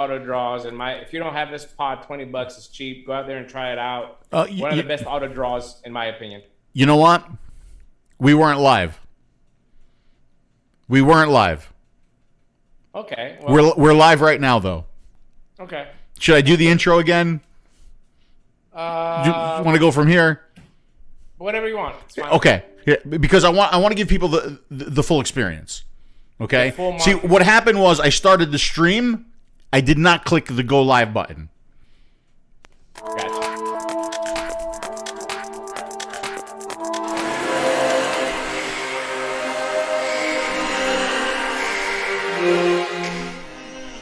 auto draws. And if you don't have this pod, $20 is cheap. Go out there and try it out. One of the best auto draws, in my opinion. You know what? We weren't live. We weren't live. Okay. Well, we're live right now, though. Okay. Should I do the intro again? Do you want to go from here? Whatever you want. It's fine. Okay. Yeah, because I want to give people the full experience. Okay. See, what happened was I started the stream. I did not click the go live button. Gotcha.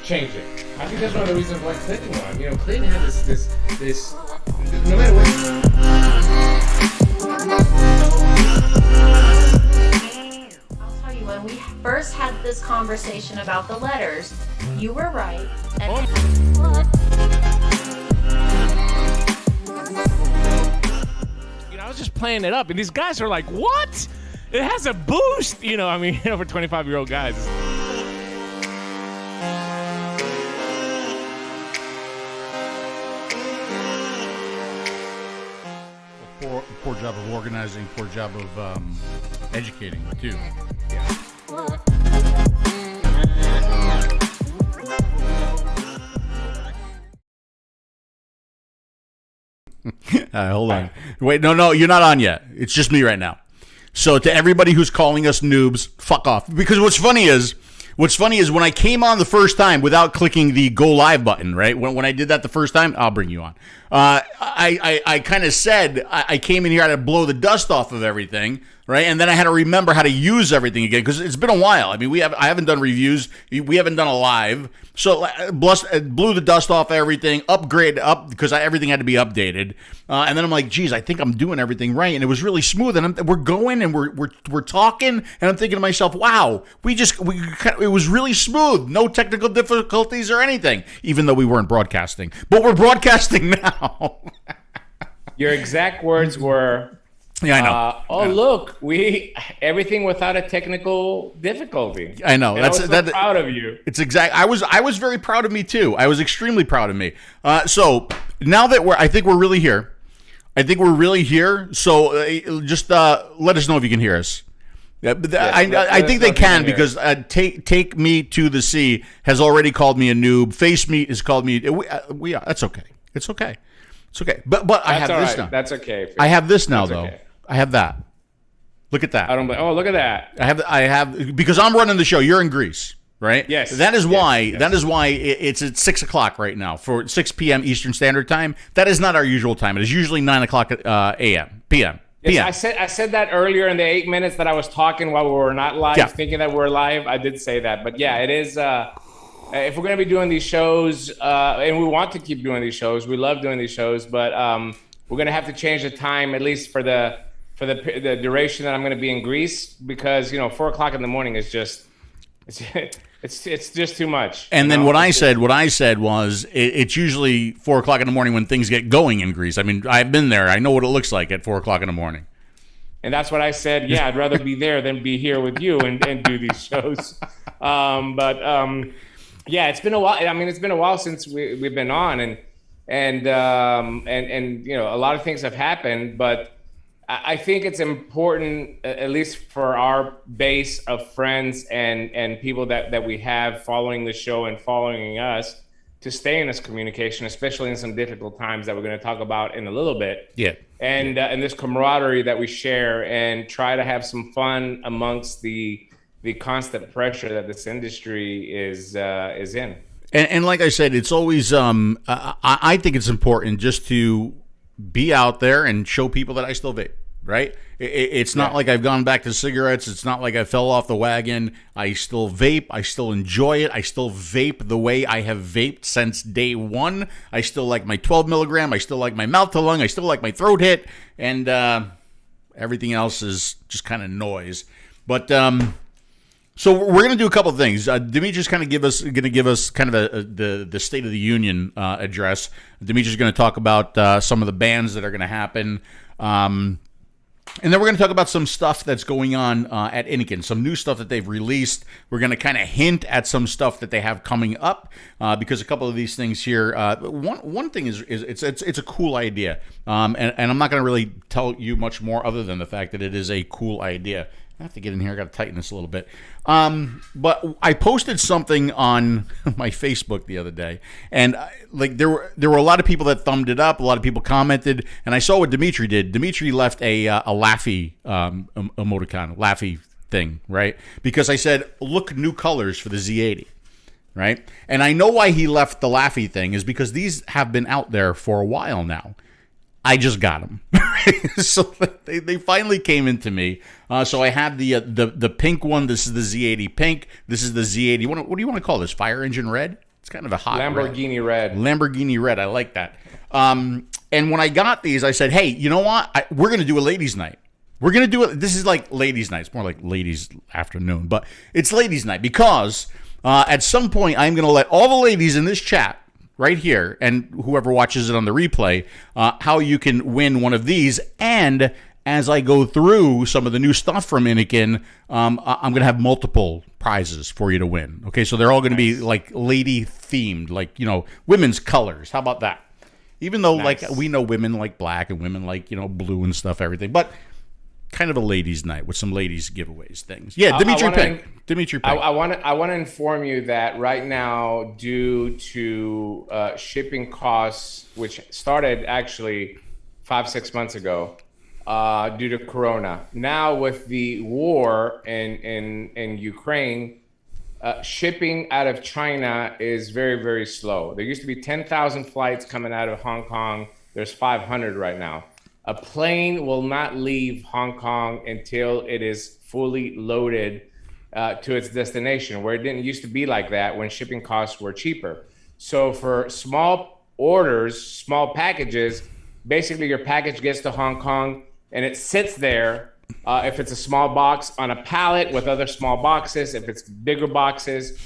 Change it. I think that's one of the reasons why Clinton won. You know, Clinton had this no matter what. I'll tell you, when we first had this conversation about the letters, you were right. And you know, I was just playing it up, and these guys are like, "What? It has a boost!" You know, I mean, for 25-year-old guys. Poor job of organizing, poor job of educating, too. Hold on. Wait, no, you're not on yet. It's just me right now. So to everybody who's calling us noobs, fuck off. Because what's funny is when I came on the first time without clicking the go live button, right? When I did that the first time, I'll bring you on. I kind of said I came in here, I had to blow the dust off of everything, right? And then I had to remember how to use everything again because it's been a while. I mean, I haven't done reviews. We haven't done a live. So blew the dust off everything, upgrade up because everything had to be updated. And then I'm like, geez, I think I'm doing everything right. And it was really smooth. And we're going and we're talking. And I'm thinking to myself, wow, it was really smooth. No technical difficulties or anything, even though we weren't broadcasting. But we're broadcasting now. Your exact words were, yeah, I know. Look, everything without a technical difficulty. I know. And I was so proud of you. It's exact. I was very proud of me too. I was extremely proud of me. So now that I think we're really here. So just let us know if you can hear us. Yeah, but I think they can because take me to the sea has already called me a noob. Face meat has called me. That's okay. It's okay. It's okay. But I have this now. That's okay. I have this now though. Okay. I have that. Look at that. Oh, look at that. I have because I'm running the show. You're in Greece, right? Yes. That is why. That is why it's at 6 o'clock right now for 6 p.m. Eastern Standard Time. That is not our usual time. It is usually 9 o'clock a.m. p.m. Yes, I said that earlier in the 8 minutes that I was talking while we were not live, thinking that we're live. I did say that, but yeah, it is. If we're going to be doing these shows, and we want to keep doing these shows, we love doing these shows, but we're going to have to change the time at least for the duration that I'm going to be in Greece because 4 o'clock in the morning is just it's just too much. And then what I said was it's usually 4 o'clock in the morning when things get going in Greece. I mean, I've been there. I know what it looks like at 4 o'clock in the morning. And that's what I said. Yeah, I'd rather be there than be here with you and do these shows. Yeah, it's been a while. I mean, it's been a while since we've been on, and a lot of things have happened. But I think it's important, at least for our base of friends and people that we have following the show and following us, to stay in this communication, especially in some difficult times that we're going to talk about in a little bit. Yeah. And this camaraderie that we share, and try to have some fun amongst the constant pressure that this industry is in. And like I said, it's always I think it's important just to be out there and show people that I still vape, right? It's not like I've gone back to cigarettes. It's not like I fell off the wagon. I still vape. I still enjoy it. I still vape the way I have vaped since day one. I still like my 12 milligram. I still like my mouth to lung. I still like my throat hit. And everything else is just kind of noise. But so we're going to do a couple of things. Dimitri's going to give us kind of the State of the Union address. Dimitri's going to talk about some of the bans that are going to happen. And then we're going to talk about some stuff that's going on at Innokin, some new stuff that they've released. We're going to kind of hint at some stuff that they have coming up because a couple of these things here. One thing is it's a cool idea, and I'm not going to really tell you much more other than the fact that it is a cool idea. I have to get in here. I got to tighten this a little bit. But I posted something on my Facebook the other day, and there were a lot of people that thumbed it up. A lot of people commented, and I saw what Dimitri did. Dimitri left a 𝗓𝗓𝗓 emoticon, 𝗓𝗓𝗓 thing, right? Because I said, look, new colors for the Z80, right? And I know why he left the 𝗓𝗓𝗓 thing is because these have been out there for a while now. I just got them. So they finally came into me. So I have the pink one. This is the Z80 pink. This is the Z80. What do you want to call this? Fire engine red? It's kind of a hot Lamborghini red. Lamborghini red. I like that. And when I got these, I said, hey, you know what? We're going to do a ladies' night. We're going to do it. This is like ladies' night. It's more like ladies' afternoon. But it's ladies' night because at some point I'm going to let all the ladies in this chat right here, and whoever watches it on the replay, how you can win one of these. And as I go through some of the new stuff from Innokin, I'm going to have multiple prizes for you to win. Okay, so they're all going to be like lady themed, like, women's colors. How about that? Even though like we know women like black and women like, blue and stuff, everything. But kind of a ladies' night with some ladies giveaways things. Yeah, Dimitri Pink. Dimitri Pink. I want to inform you that right now, due to shipping costs, which started actually 5-6 months ago, due to Corona. Now with the war in Ukraine, shipping out of China is very, very slow. There used to be 10,000 flights coming out of Hong Kong. There's 500 right now. A plane will not leave Hong Kong until it is fully loaded to its destination, where it didn't used to be like that when shipping costs were cheaper. So for small orders, small packages, basically your package gets to Hong Kong and it sits there, if it's a small box, on a pallet with other small boxes. If it's bigger boxes,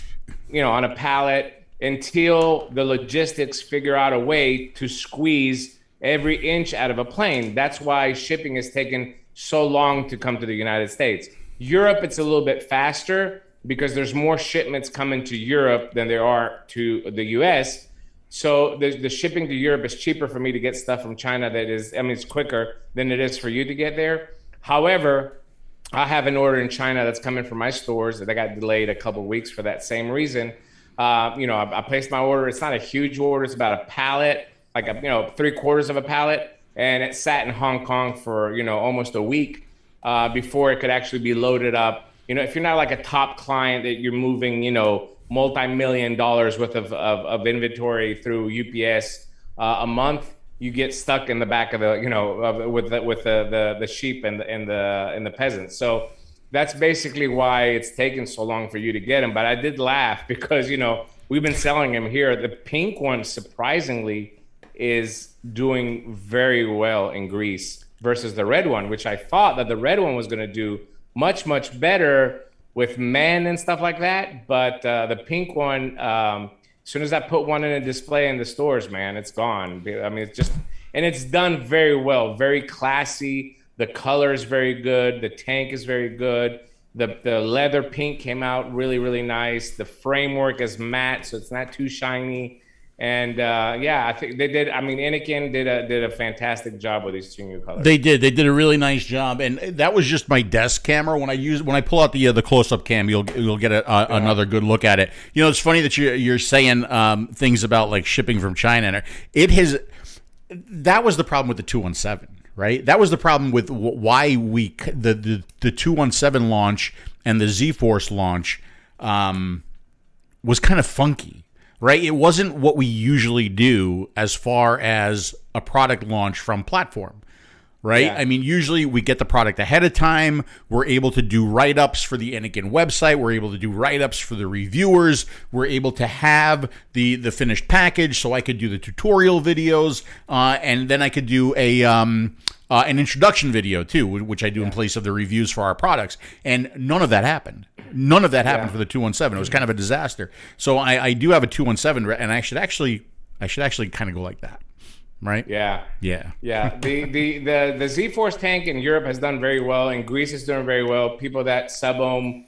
on a pallet, until the logistics figure out a way to squeeze every inch out of a plane. That's why shipping has taken so long to come to the United States. Europe, it's a little bit faster because there's more shipments coming to Europe than there are to the US. So the shipping to Europe is cheaper for me to get stuff from China it's quicker than it is for you to get there. However, I have an order in China that's coming from my stores that I got delayed a couple of weeks for that same reason. I placed my order. It's not a huge order. It's about a pallet, like 3/4 of a pallet, and it sat in Hong Kong for almost a week before it could actually be loaded up. If you're not like a top client that you're moving multi-million dollars worth of inventory through UPS a month, you get stuck in the back of the with the sheep and the peasants. So that's basically why it's taken so long for you to get them. But I did laugh because we've been selling them here. The pink one, surprisingly, is doing very well in Greece versus the red one, which I thought that the red one was going to do much, much better with men and stuff like that. But the pink one, as soon as I put one in a display in the stores, man, it's gone. I mean, it's done very well, very classy. The color is very good. The tank is very good. The leather pink came out really, really nice. The framework is matte, so it's not too shiny. And I think they did. I mean, Innokin did a fantastic job with these two new colors. They did a really nice job, and that was just my desk camera. When I pull out the close-up cam, you'll get another good look at it. It's funny that you're saying things about like shipping from China. That was the problem with the 217, right? That was the problem with why the 217 launch and the Z-Force launch was kind of funky. Right? It wasn't what we usually do as far as a product launch from platform, right? Yeah. I mean, usually we get the product ahead of time. We're able to do write-ups for the Innokin website. We're able to do write-ups for the reviewers. We're able to have the finished package so I could do the tutorial videos, and then I could do an introduction video too, which I do in place of the reviews for our products. And none of that happened. None of that happened for the 217. It was kind of a disaster. So I do have a 217, and I should actually kind of go like that. right? Yeah. Yeah. The Z-Force tank in Europe has done very well, and Greece is doing very well. People that sub-ohm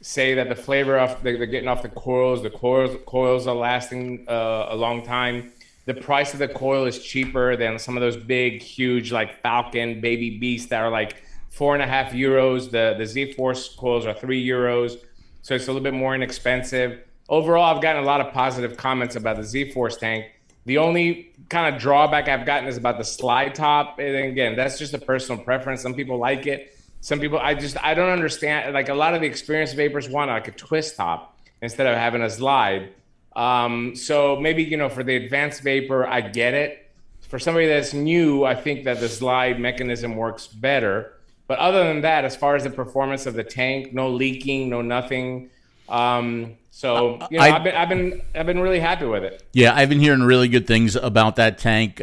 say that the flavor of they're getting off the coils are lasting a long time. The price of the coil is cheaper than some of those big, huge, like Falcon baby beasts that are like €4.5. The Z-Force coils are €3, so it's a little bit more inexpensive. Overall, I've gotten a lot of positive comments about the Z-Force tank. The only kind of drawback I've gotten is about the slide top. And again, that's just a personal preference. Some people like it. Some people, I don't understand. Like a lot of the experienced vapors want like a twist top instead of having a slide. So maybe, for the advanced vapor, I get it. For somebody that's new, I think that the slide mechanism works better. But other than that, as far as the performance of the tank, no leaking, no nothing. So I've been really happy with it. Yeah, I've been hearing really good things about that tank.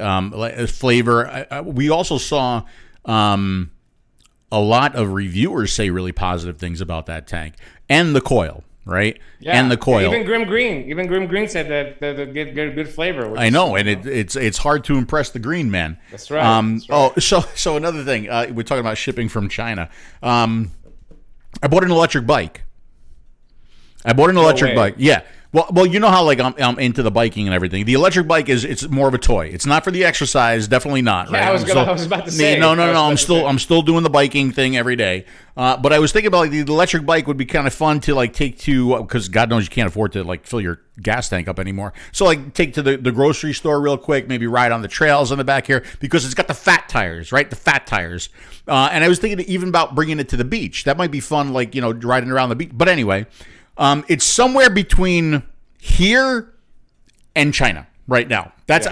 Flavor. We also saw a lot of reviewers say really positive things about that tank and the coil. Right? Yeah. And the coil. Even Grim Green said that they get good flavor. I know, and it's hard to impress the green man. That's right. That's right. Oh, so another thing, we're talking about shipping from China. I bought an electric bike. Yeah. Well, you know how like I'm into the biking and everything. The electric bike it's more of a toy. It's not for the exercise, definitely not. Right? Yeah, I was about to say. No. I'm still doing the biking thing every day. But I was thinking about like the electric bike would be kind of fun to like take to because God knows you can't afford to like fill your gas tank up anymore. So like take to the grocery store real quick, maybe ride on the trails on the back here because it's got the fat tires, right? The fat tires. And I was thinking even about bringing it to the beach. That might be fun, like riding around the beach. But anyway. It's somewhere between here and China right now. That's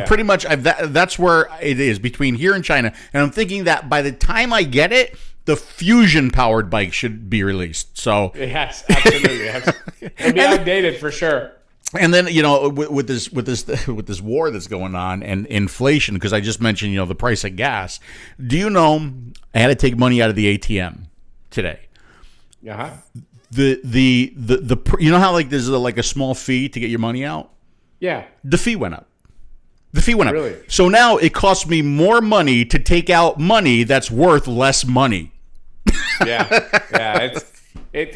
pretty much that's where it is, between here and China. And I'm thinking that by the time I get it, the fusion powered bike should be released. So yes, absolutely, it'll be outdated for sure. And then with this war that's going on and inflation, because I just mentioned the price of gas. Do you know I had to take money out of the ATM today? Uh-huh. The how like there's like a small fee to get your money out? Yeah. The fee went up. Really? So now it costs me more money to take out money that's worth less money. Yeah.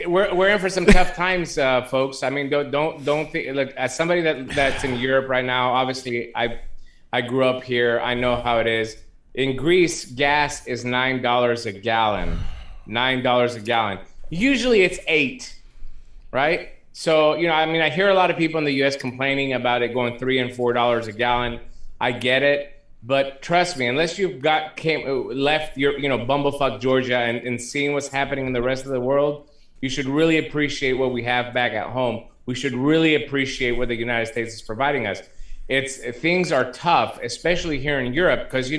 We're in for some tough times, folks. I mean, don't think. Look, as somebody that's in Europe right now, obviously I grew up here. I know how it is. In Greece, gas is $9 a gallon. $9 a gallon. Usually it's $8, right? So, I hear a lot of people in the U.S. complaining about it going $3 and $4 a gallon. I get it, but trust me, unless you've left your, bumblefuck Georgia and seeing what's happening in the rest of the world, you should really appreciate what we have back at home. We should really appreciate what the United States is providing us. Things are tough, especially here in Europe, because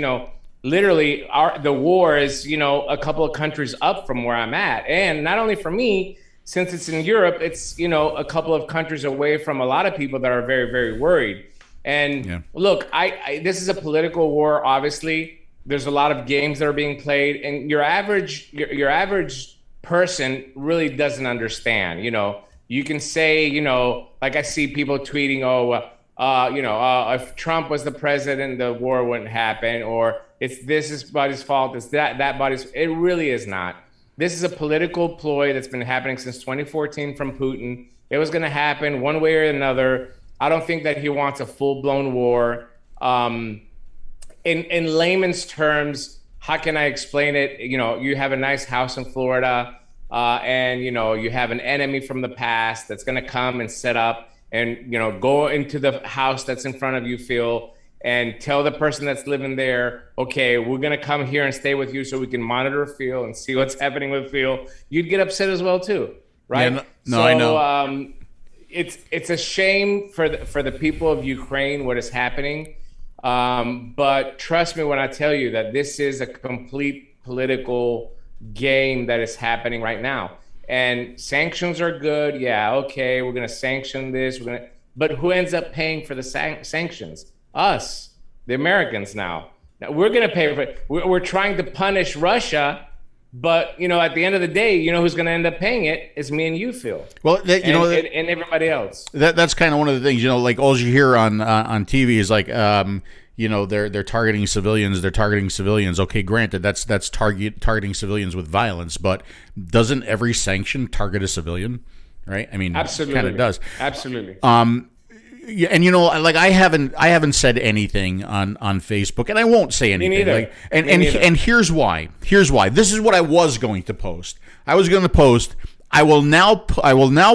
literally the war is a couple of countries up from where I'm at, and not only for me, since it's in Europe, it's a couple of countries away from a lot of people that are very, very worried. And look, this is a political war. Obviously, there's a lot of games that are being played, and your average person really doesn't understand. You can say like I see people tweeting, if Trump was the president, the war wouldn't happen, or this is body's fault, it's that body's. It really is not. This is a political ploy that's been happening since 2014 from Putin. It was going to happen one way or another. I don't think that he wants a full-blown war. In layman's terms, how can I explain it? You have a nice house in Florida, and you have an enemy from the past that's going to come and set up and go into the house that's in front of you, Phil, and tell the person that's living there, okay, we're going to come here and stay with you so we can monitor Phil and see what's happening with Phil. You'd get upset as well too, right? Yeah, I know. It's a shame for the people of Ukraine what is happening, but trust me when I tell you that this is a complete political game that is happening right now. And sanctions are good. Yeah, okay, we're going to sanction this. But who ends up paying for the sanctions? Us, the Americans now. Now we're going to pay for it. We're trying to punish Russia, But, at the end of the day, who's going to end up paying it is me and you, Phil. Well, and everybody else. That's kind of one of the things, like all you hear on TV is like, they're targeting civilians. They're targeting civilians. Okay, granted, that's targeting civilians with violence, but doesn't every sanction target a civilian? Right? I mean, absolutely, kind of does. Absolutely. Yeah, and like I haven't said anything on Facebook, and I won't say anything. Me neither. Like, and here's why. This is what I was going to post. I was going to post. I will now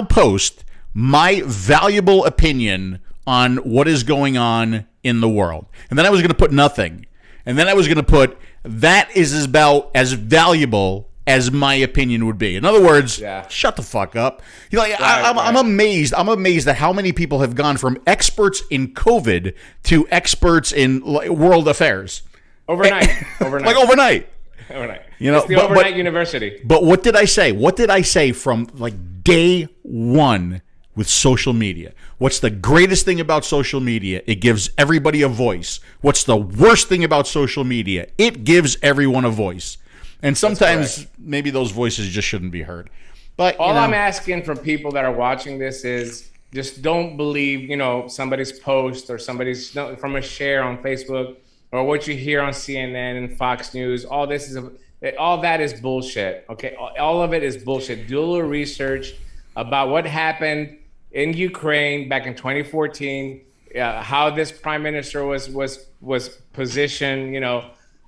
post my valuable opinion on what is going on in the world, and then I was going to put nothing, and then I was going to put that is about as valuable as my opinion would be. In other world, shut the fuck up. I'm amazed. I'm amazed at how many people have gone from experts in COVID to experts in world affairs overnight. Like overnight. It's the overnight university. But what did I say? What did I say from like day one with social media? What's the greatest thing about social media? It gives everybody a voice. What's the worst thing about social media? It gives everyone a voice. And sometimes maybe those voices just shouldn't be heard. But all I'm asking for people that are watching this is just don't believe, somebody's post or somebody's from a share on Facebook or what you hear on CNN and Fox News. All that is bullshit. Okay, all of it is bullshit. Do a little research about what happened in Ukraine back in 2014, how this prime minister was positioned,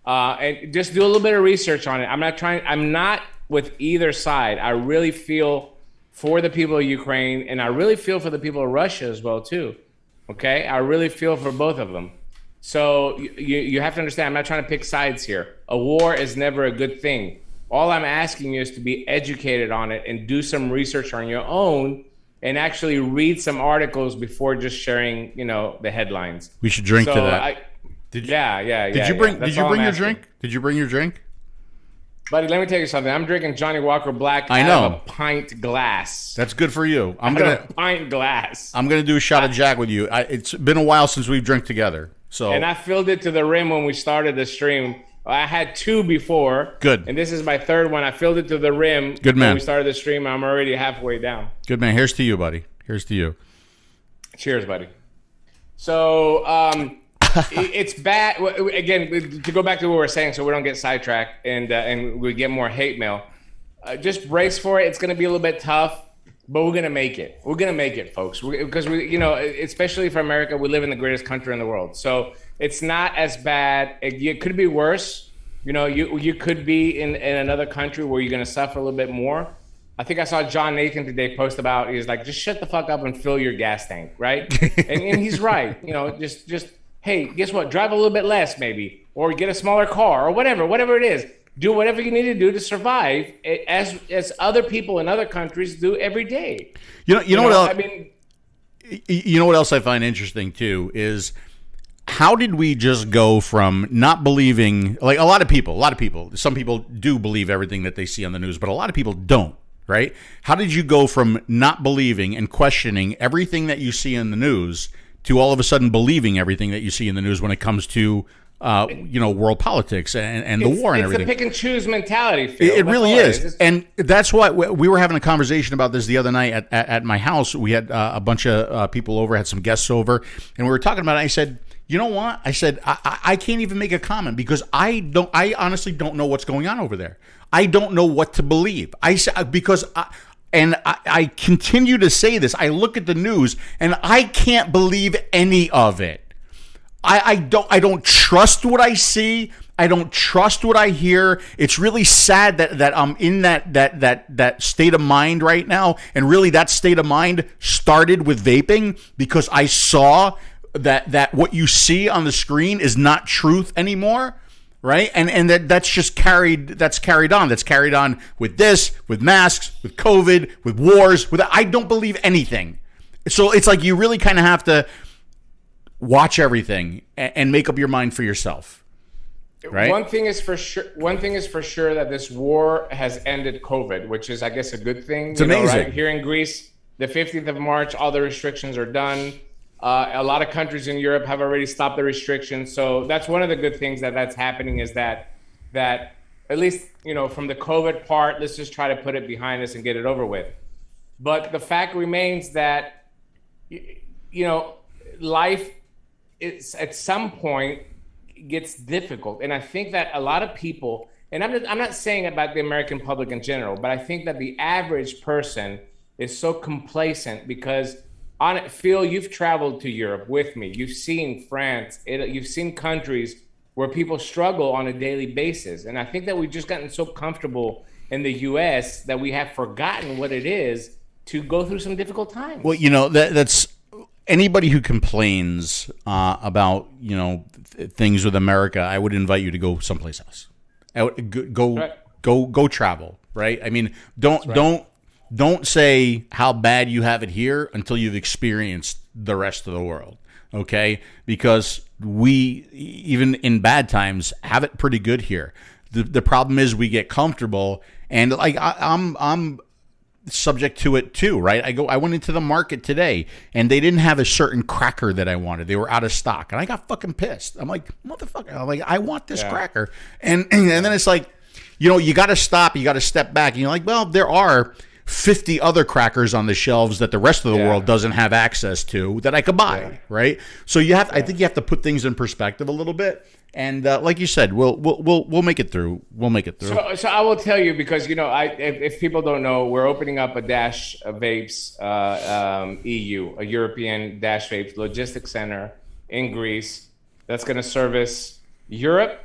and just do a little bit of research on it. I'm not with either side. I really feel for the people of Ukraine, and I really feel for the people of Russia as well, too. Okay? I really feel for both of them. So you have to understand, I'm not trying to pick sides here. A war is never a good thing. All I'm asking you is to be educated on it and do some research on your own and actually read some articles before just sharing, the headlines. We should drink to that. Did you bring your drink? Did you bring your drink? Buddy, let me tell you something. I'm drinking Johnny Walker Black out of a pint glass. That's good for you. A pint glass. I'm gonna do a shot of Jack with you. It's been a while since we've drank together. And I filled it to the rim when we started the stream. I had two before. Good. And this is my third one. I filled it to the rim. Good man. When we started the stream. I'm already halfway down. Good man. Here's to you, buddy. Here's to you. Cheers, buddy. So, it's bad. Again, to go back to what we were saying, so we don't get sidetracked and we get more hate mail. Just brace for it. It's going to be a little bit tough, but we're going to make it. We're going to make it, folks. Because especially for America, we live in the greatest country in the world. So it's not as bad. It could be worse. You could be in another country where you're going to suffer a little bit more. I think I saw John Nathan today post about. He's like, just shut the fuck up and fill your gas tank, right? and he's right. Just. Hey, guess what? Drive a little bit less, maybe, or get a smaller car, or whatever it is. Do whatever you need to do to survive, as other people in other countries do every day. You know what else? I mean, you know what else I find interesting too is how did we just go from not believing, like a lot of people, some people do believe everything that they see on the news, but a lot of people don't. Right? How did you go from not believing and questioning everything that you see in the news to all of a sudden believing everything that you see in the news when it comes to, world politics and the war and everything? It's a pick and choose mentality, Phil. It really is. And that's why we were having a conversation about this the other night at my house. We had a bunch of people over, had some guests over, and we were talking about it. I said, you know what? I said, I can't even make a comment because I honestly don't know what's going on over there. I don't know what to believe. And I continue to say this. I look at the news and I can't believe any of it. I don't trust what I see. I don't trust what I hear. It's really sad that I'm in that state of mind right now. And really that state of mind started with vaping because I saw that what you see on the screen is not truth anymore. Right? And that's carried on. That's carried on with this, with masks, with COVID, with wars, I don't believe anything. So it's like you really kind of have to watch everything and make up your mind for yourself. Right? One thing is for sure that this war has ended COVID, which is, I guess, a good thing. It's amazing. Right? Here in Greece, the 15th of March, all the restrictions are done. A lot of countries in Europe have already stopped the restrictions. So that's one of the good things that's happening is that at least, from the COVID part, let's just try to put it behind us and get it over with. But the fact remains that, life is at some point gets difficult. And I think that a lot of people, and I'm not saying about the American public in general, but I think that the average person is so complacent because Phil, you've traveled to Europe with me. You've seen France, you've seen countries where people struggle on a daily basis. And I think that we've just gotten so comfortable in the US that we have forgotten what it is to go through some difficult times. Well, that's anybody who complains about, things with America, I would invite you to go someplace else. Go travel, right? I mean, don't say how bad you have it here until you've experienced the rest of the world, okay? Because we, even in bad times, have it pretty good here. The problem is we get comfortable, and like I'm subject to it too, right? I went into the market today, and they didn't have a certain cracker that I wanted. They were out of stock, and I got fucking pissed. I'm like, motherfucker! I'm like, I want this cracker, and then it's like, you got to stop, you got to step back, and you're like, well, there are 50 other crackers on the shelves that the rest of the world doesn't have access to that I could buy, right? So I think you have to put things in perspective a little bit. And like you said, we'll make it through. We'll make it through. So I will tell you, because if people don't know, we're opening up a Vapes EU, a European Vapes logistics center in Greece that's going to service Europe,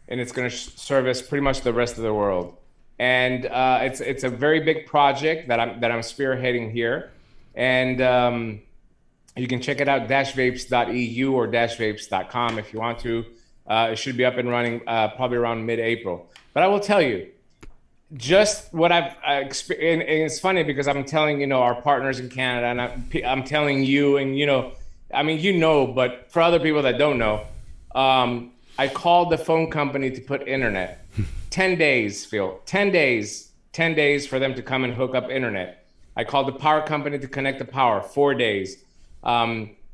and it's going to service pretty much the rest of the world. And it's a very big project that I'm spearheading here, and you can check it out --vapes.eu or --vapes.com if you want to. It should be up and running probably around mid-April. But I will tell you, just what I've experienced, and it's funny because I'm telling our partners in Canada, and I'm telling you, and but for other people that don't know, I called the phone company to put internet. 10 days, Phil. 10 days for them to come and hook up internet. I called the power company to connect the power. 4 days.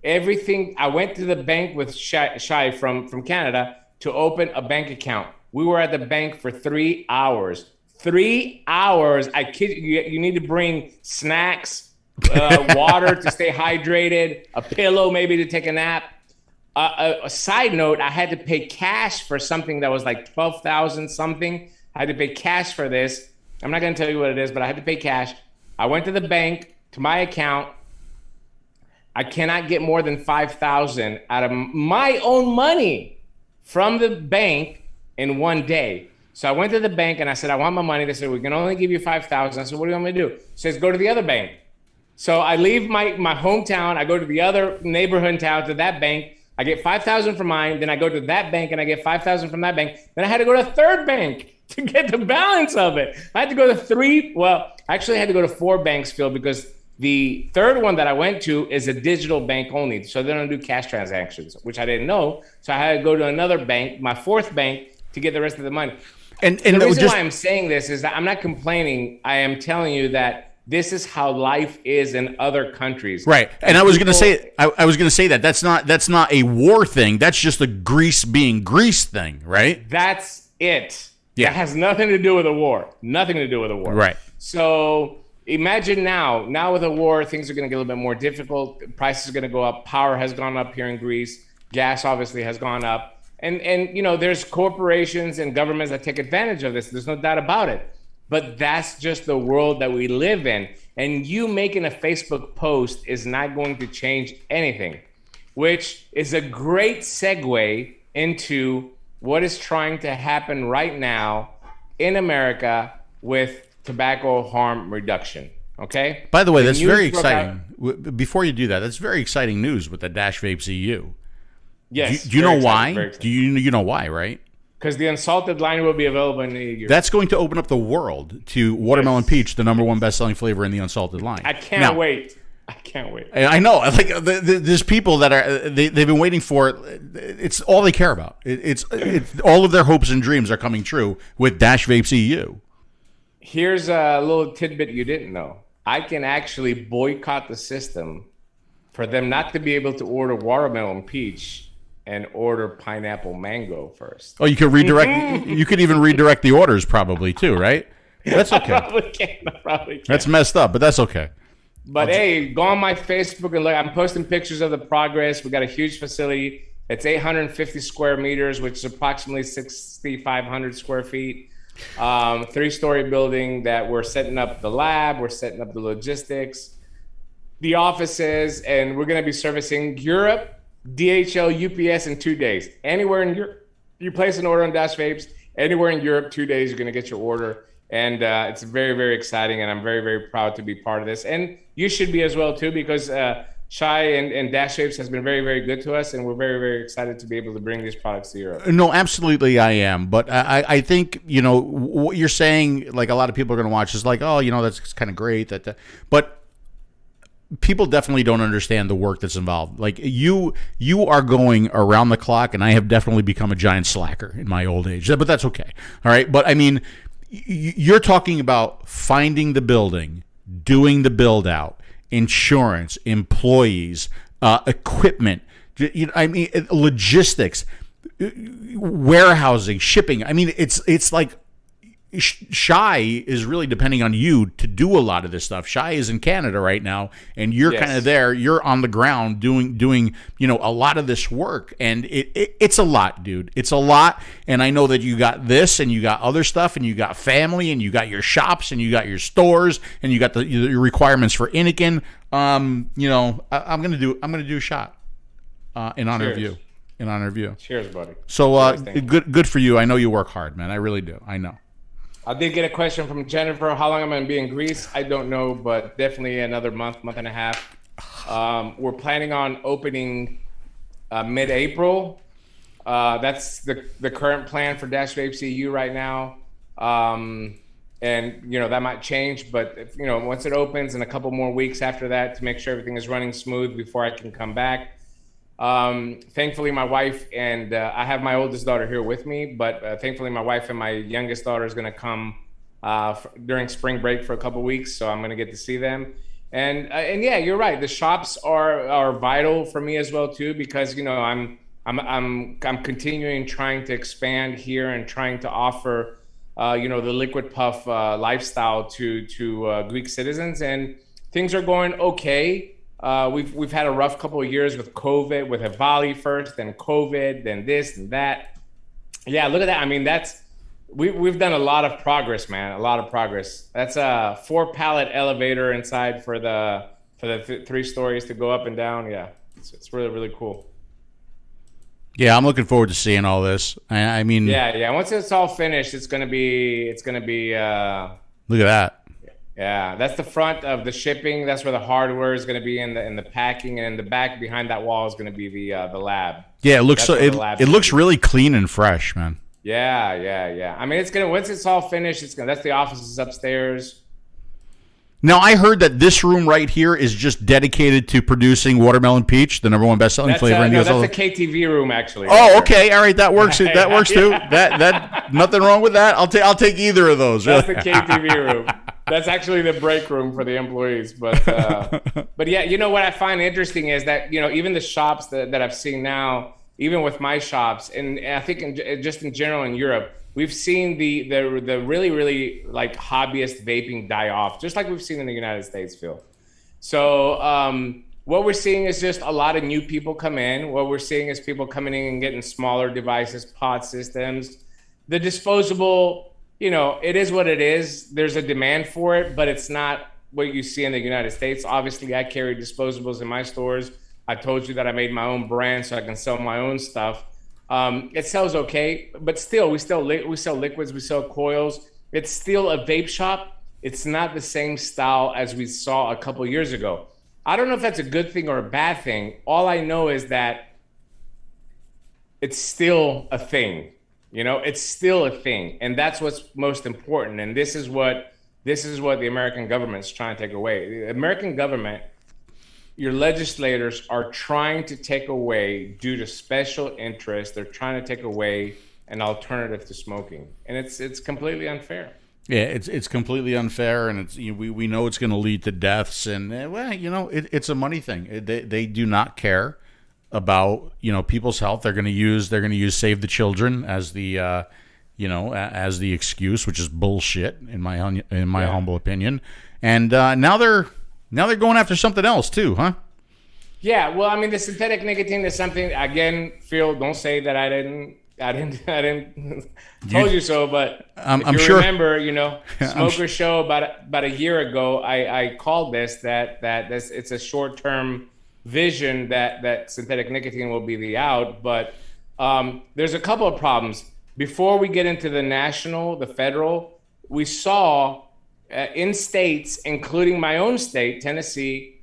Everything. I went to the bank with Shy from Canada to open a bank account. We were at the bank for 3 hours. 3 hours. I kid you. You need to bring snacks, water to stay hydrated, a pillow maybe to take a nap. A side note, I had to pay cash for something that was like 12,000 something. I had to pay cash for this. I'm not going to tell you what it is, but I had to pay cash. I went to the bank, to my account. I cannot get more than 5,000 out of my own money from the bank in one day. So I went to the bank and I said, I want my money. They said, we can only give you 5,000. I said, what do you want me to do? He says, go to the other bank. So I leave my hometown. I go to the other neighborhood town to that bank. I get 5,000 from mine. Then I go to that bank and I get 5,000 from that bank. Then I had to go to a third bank to get the balance of it. I had to go to actually I had to go to 4 banks, Phil, because the third one that I went to is a digital bank only. So they don't do cash transactions, which I didn't know. So I had to go to another bank, my 4th bank, to get the rest of the money. And the reason why I'm saying this is that I'm not complaining. I am telling you that this is how life is in other countries. Right. And I was going to say that that's not a war thing. That's just a Greece being Greece thing, right? That's it. Yeah. That has nothing to do with a war. Nothing to do with a war. Right. So imagine now with a war, things are going to get a little bit more difficult. Prices are going to go up. Power has gone up here in Greece. Gas obviously has gone up. And there's corporations and governments that take advantage of this. There's no doubt about it. But that's just the world that we live in. And you making a Facebook post is not going to change anything, which is a great segue into what is trying to happen right now in America with tobacco harm reduction. Okay? By the way, that's very exciting. Before you do that, that's very exciting news with the Vapes EU. Yes. Do you know why? Do you know why, right? Because the unsalted line will be available in a year. That's going to open up the world to watermelon peach, the #1 best-selling flavor in the unsalted line. I can't wait. I know. Like there's people that they've been waiting for it. It's all they care about. It's all of their hopes and dreams are coming true with Vapes EU. Here's a little tidbit you didn't know. I can actually boycott the system for them not to be able to order watermelon peach and order pineapple mango first. Oh, you could redirect. You could even redirect the orders probably too, right? That's okay. I probably can. That's messed up, but that's okay. But hey, go on my Facebook and look. I'm posting pictures of the progress. We got a huge facility. It's 850 square meters, which is approximately 6,500 square feet. 3-story building that we're setting up the lab. We're setting up the logistics, the offices, and we're going to be servicing Europe, DHL, UPS in 2 days. Anywhere in Europe, you place an order on Dash Vapes. Anywhere in Europe, 2 days, you're going to get your order. And it's very, very exciting, and I'm very, very proud to be part of this. And you should be as well, too, because 𝗫 and Dash Vapes has been very, very good to us, and we're very, very excited to be able to bring these products to Europe. No, absolutely I am. But I think, what you're saying, like a lot of people are going to watch is like, oh, that's kind of great. But people definitely don't understand the work that's involved. Like you are going around the clock, and I have definitely become a giant slacker in my old age. But that's okay. All right. But I mean, you're talking about finding the building, doing the build out, insurance, employees, equipment, logistics, warehousing, shipping. I mean, it's like 𝗫 is really depending on you to do a lot of this stuff. 𝗫 is in Canada right now, and you're kind of there. You're on the ground doing a lot of this work, and it's a lot, dude. It's a lot, and I know that you got this, and you got other stuff, and you got family, and you got your shops, and you got your stores, and you got your requirements for Innokin. I'm gonna do a shot in honor of you. In honor of you. Cheers, buddy. So good for you. I know you work hard, man. I really do. I know. I did get a question from Jennifer. How long am I going to be in Greece? I don't know, but definitely another month and a half. We're planning on opening mid-April. That's the current plan for Dash Vapes EU right now. And, that might change. But, once it opens in a couple more weeks after that to make sure everything is running smooth before I can come back. Thankfully, my wife and I have my oldest daughter here with me, but thankfully my wife and my youngest daughter is going to come during spring break for a couple weeks, so I'm going to get to see them. And yeah, you're right. The shops are vital for me as well too, because I'm continuing trying to expand here and trying to offer the liquid puff lifestyle to Greek citizens, and things are going okay. We've had a rough couple of years with COVID, with 𝗵𝗵𝗆 first, then COVID, then this and that. Yeah, look at that. I mean, we've done a lot of progress, man. A lot of progress. That's a 4-pallet elevator inside for the 3 stories to go up and down. Yeah, it's really, really cool. Yeah, I'm looking forward to seeing all this. I mean, yeah. Once it's all finished, it's gonna be. Look at that. Yeah, that's the front of the shipping. That's where the hardware is going to be in the packing, and in the back behind that wall is going to be the lab. Yeah, it looks it looks really clean and fresh, man. Yeah. I mean, it's gonna once it's all finished, that's the offices upstairs. Now, I heard that this room right here is just dedicated to producing watermelon peach, the #1 best-selling flavor in the US. That's the KTV room, actually. Oh, okay, all right, that works. That works too. That nothing wrong with that. I'll take either of those. That's the KTV room. That's actually the break room for the employees. But yeah, what I find interesting is that even the shops that I've seen now, even with my shops, and I think just in general in Europe, we've seen the really, really like hobbyist vaping die off, just like we've seen in the United States, Phil. So what we're seeing is just a lot of new people come in. What we're seeing is people coming in and getting smaller devices, pod systems. The disposable, it is what it is. There's a demand for it, but it's not what you see in the United States. Obviously, I carry disposables in my stores. I told you that I made my own brand so I can sell my own stuff. It sells okay, but still, we sell liquids, we sell coils. It's still a vape shop. It's not the same style as we saw a couple years ago. I don't know if that's a good thing or a bad thing. All I know is that it's still a thing. It's still a thing, and that's what's most important. And this is what the American government's trying to take away. The American government, your legislators are trying to take away, due to special interest, they're trying to take away an alternative to smoking, and it's completely unfair. Yeah, it's completely unfair, and we know it's going to lead to deaths, and it's a money thing. They do not care about, people's health. They're going to use Save the Children as the as the excuse, which is bullshit in my humble opinion. And now they're going after something else too, huh? Yeah, well, I mean, the synthetic nicotine is something, again, Phil, don't say that I didn't told you so, but if you sure. remember, Smoker Show about a year ago, I called this that it's a short-term vision that synthetic nicotine will be the out, but there's a couple of problems. Before we get into the federal, we saw in states, including my own state, Tennessee,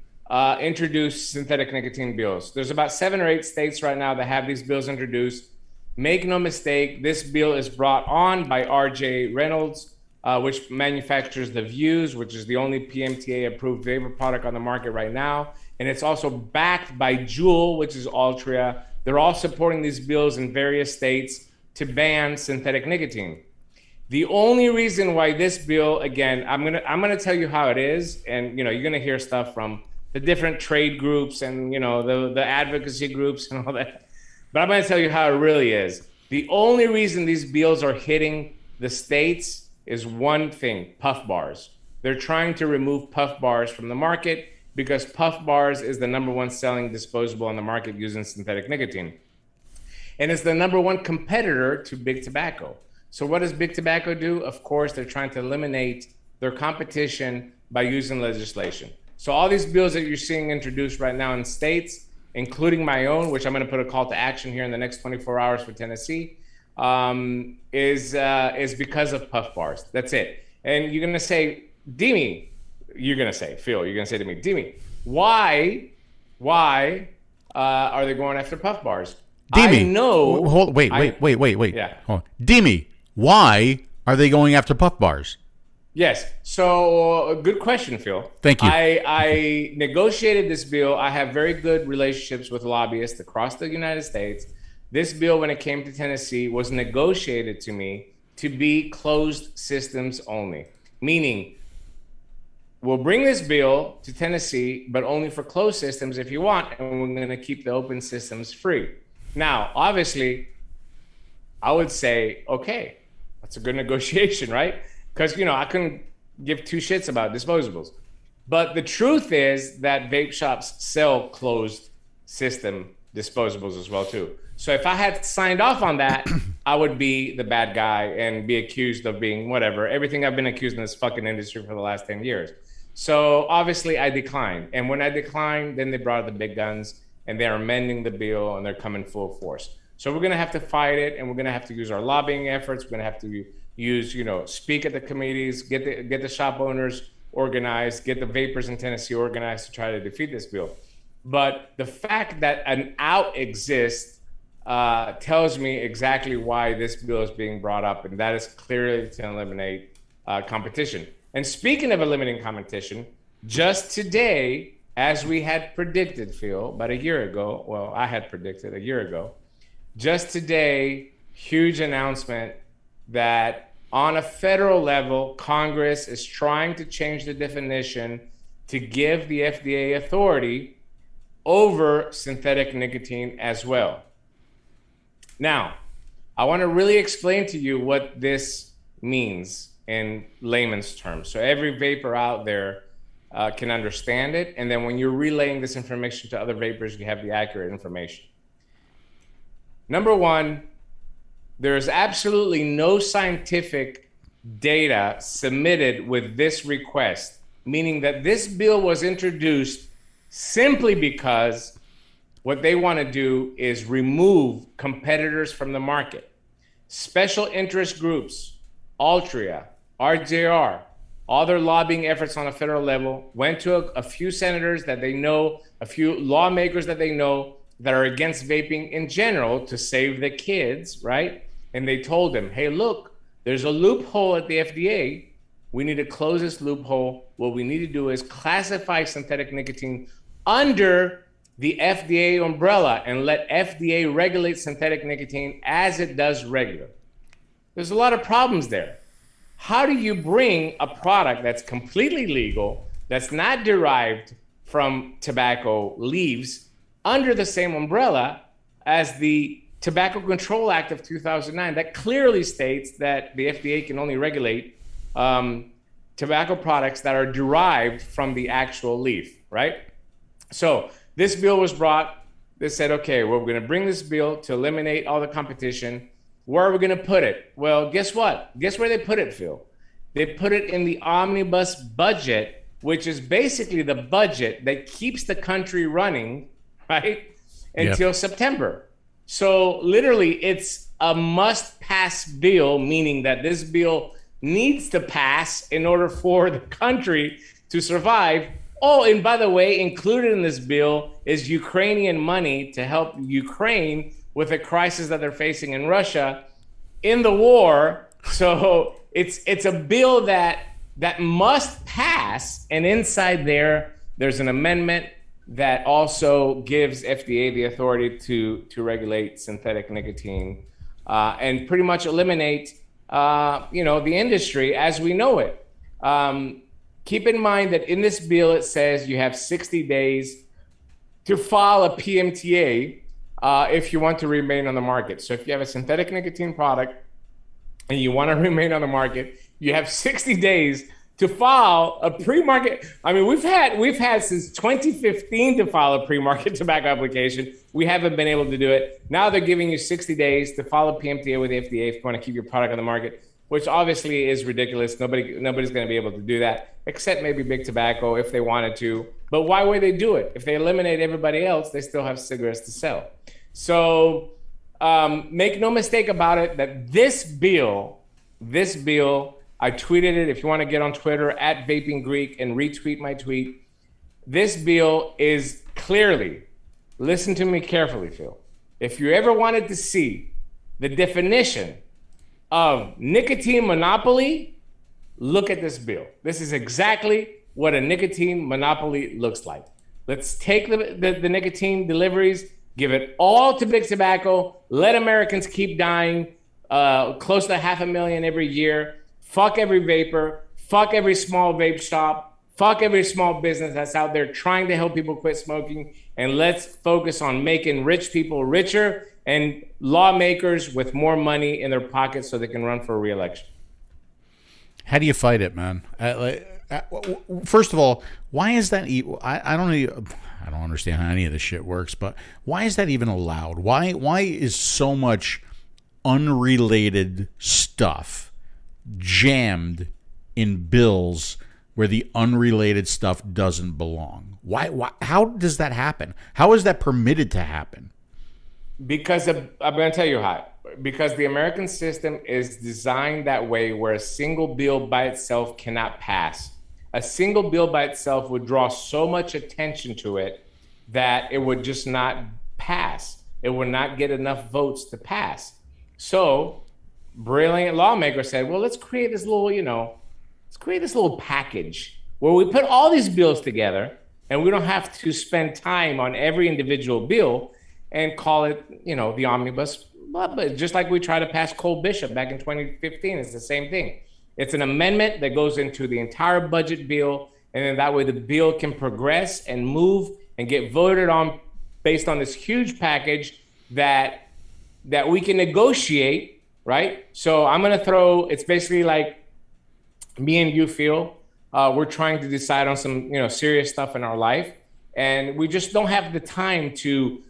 introduce synthetic nicotine bills. There's about 7 or 8 states right now that have these bills introduced. Make no mistake, this bill is brought on by R.J. Reynolds, which manufactures the Vuse, which is the only PMTA-approved vapor product on the market right now. And it's also backed by Juul, which is Altria. They're all supporting these bills in various states to ban synthetic nicotine. The only reason why this bill, again, I'm gonna tell you how it is, and you're gonna hear stuff from the different trade groups and the advocacy groups and all that. But I'm going to tell you how it really is. The only reason these bills are hitting the states is one thing: puff bars. They're trying to remove puff bars from the market because puff bars is the #1 selling disposable on the market using synthetic nicotine. And it's the #1 competitor to big tobacco. So what does big tobacco do? Of course, they're trying to eliminate their competition by using legislation. So all these bills that you're seeing introduced right now in states, including my own, which I'm going to put a call to action here in the next 24 hours for Tennessee, is because of puff bars. That's it. And you're going to say, Phil, you're going to say to me, Dimi, why are they going after puff bars? Dimi, I know. Wait. Yeah. Hold on. Dimi, why are they going after puff bars? Yes. So good question, Phil. Thank you. I negotiated this bill. I have very good relationships with lobbyists across the United States. This bill, when it came to Tennessee, was negotiated to me to be closed systems only, meaning we'll bring this bill to Tennessee, but only for closed systems if you want, and we're going to keep the open systems free. Now, obviously, I would say, okay, that's a good negotiation, right? Because, I couldn't give 2 shits about disposables. But the truth is that vape shops sell closed system disposables as well, too. So if I had signed off on that, I would be the bad guy and be accused of being whatever, everything I've been accused in this fucking industry for the last 10 years. So obviously I declined. And when I declined, then they brought out the big guns and they're amending the bill and they're coming full force. So we're going to have to fight it, and we're going to have to use our lobbying efforts. We're going to have to use, speak at the committees, get the shop owners organized, get the vapors in Tennessee organized to try to defeat this bill. But the fact that an out exists tells me exactly why this bill is being brought up, and that is clearly to eliminate competition. And speaking of eliminating competition, just today, as we had predicted, Phil, about a year ago, well, I had predicted a year ago, just today, huge announcement that on a federal level, Congress is trying to change the definition to give the FDA authority over synthetic nicotine as well. Now, I want to really explain to you what this means in layman's terms, so every vapor out there can understand it, and then when you're relaying this information to other vapors, you have the accurate information. Number one, there is absolutely no scientific data submitted with this request, meaning that this bill was introduced simply because what they want to do is remove competitors from the market. Special interest groups, Altria, RJR, all their lobbying efforts on a federal level went to a few senators that they know, a few lawmakers that they know that are against vaping in general to save the kids, right? And they told them, hey, look, there's a loophole at the FDA. We need to close this loophole. What we need to do is classify synthetic nicotine under the FDA umbrella and let FDA regulate synthetic nicotine as it does regular. There's a lot of problems there. How do you bring a product that's completely legal, that's not derived from tobacco leaves, under the same umbrella as the Tobacco Control Act of 2009 that clearly states that the FDA can only regulate tobacco products that are derived from the actual leaf, right? So this bill was brought. They said, okay, well, we're going to bring this bill to eliminate all the competition. Where are we going to put it? Well, guess what? Guess where they put it, Phil? They put it in the omnibus budget, which is basically the budget that keeps the country running, right, until September. So literally, it's a must-pass bill, meaning that this bill needs to pass in order for the country to survive. Oh, and by the way, included in this bill is Ukrainian money to help Ukraine with the crisis that they're facing in Russia in the war. So it's a bill that must pass. And inside there's an amendment that also gives FDA the authority to regulate synthetic nicotine and pretty much eliminate the industry as we know it. Keep in mind that in this bill, it says you have 60 days to file a PMTA if you want to remain on the market. So if you have a synthetic nicotine product and you want to remain on the market, you have 60 days to file a pre-market. I mean, we've had since 2015 to file a pre-market tobacco application. We haven't been able to do it. Now they're giving you 60 days to file a PMTA with the FDA if you want to keep your product on the market, which obviously is ridiculous. Nobody's going to be able to do that, except maybe Big Tobacco if they wanted to. But why would they do it? If they eliminate everybody else, they still have cigarettes to sell. So make no mistake about it that this bill, I tweeted it. If you want to get on Twitter at Vaping Greek and retweet my tweet, this bill is clearly, listen to me carefully, Phil. If you ever wanted to see the definition of nicotine monopoly, look at this bill. This is exactly what a nicotine monopoly looks like. Let's take the nicotine deliveries, give it all to Big Tobacco, let Americans keep dying, close to 500,000 every year. Fuck every vapor, fuck every small vape shop, fuck every small business that's out there trying to help people quit smoking, and let's focus on making rich people richer and lawmakers with more money in their pockets so they can run for re-election. How do you fight it, man? First of all, why is that? I don't understand how any of this shit works, but why is that even allowed? Why is so much unrelated stuff jammed in bills where the unrelated stuff doesn't belong? Why? How does that happen? How is that permitted to happen? Because I'm going to tell you how. Because the American system is designed that way, where a single bill by itself cannot pass. A single bill by itself would draw so much attention to it that it would just not pass. It would not get enough votes to pass. So brilliant lawmaker said, well, let's create this little package where we put all these bills together and we don't have to spend time on every individual bill and call it, the omnibus. But just like we tried to pass Cole-Bishop back in 2015, it's the same thing. It's an amendment that goes into the entire budget bill, and then that way the bill can progress and move and get voted on based on this huge package that we can negotiate, right? So I'm going to throw, it's basically like me and you feel, we're trying to decide on some, serious stuff in our life, and we just don't have the time to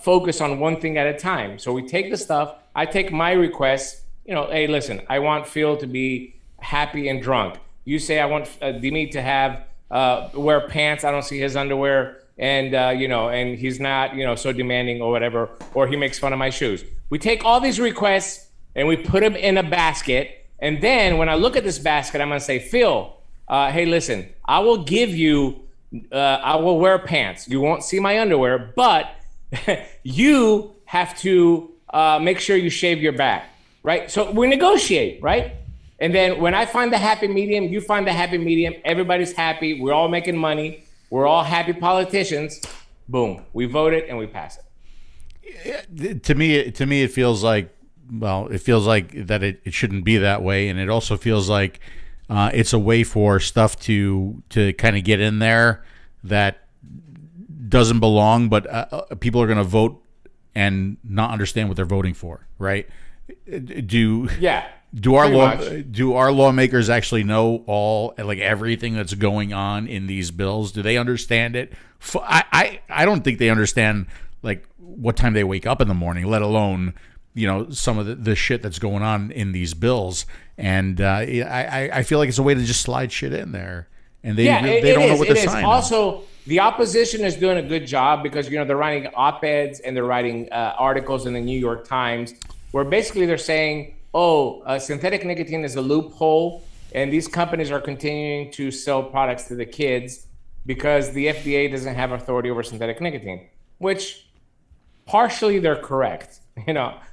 focus on one thing at a time. So we take the stuff, I take my requests, hey, listen, I want Phil to be happy and drunk. You say I want Dimi to have wear pants, I don't see his underwear, and and he's not so demanding or whatever, or he makes fun of my shoes. We take all these requests and we put them in a basket, and then when I look at this basket, I'm gonna say, Phil, hey, listen, I will give you I will wear pants, you won't see my underwear, but you have to make sure you shave your back, right? So we negotiate, right? And then when I find the happy medium, you find the happy medium, everybody's happy, we're all making money, we're all happy politicians, boom, we vote it and we pass it. To me, it feels like, that it shouldn't be that way, and it also feels like it's a way for stuff to kind of get in there that doesn't belong, but people are going to vote and not understand what they're voting for, right? Do our lawmakers actually know everything that's going on in these bills? Do they understand it? I don't think they understand what time they wake up in the morning, let alone some of the shit that's going on in these bills. And I feel like it's a way to just slide shit in there, and they don't know what they're signing. Also, the opposition is doing a good job because they're writing op-eds and they're writing articles in the New York Times where basically they're saying, synthetic nicotine is a loophole, and these companies are continuing to sell products to the kids because the FDA doesn't have authority over synthetic nicotine, which partially they're correct.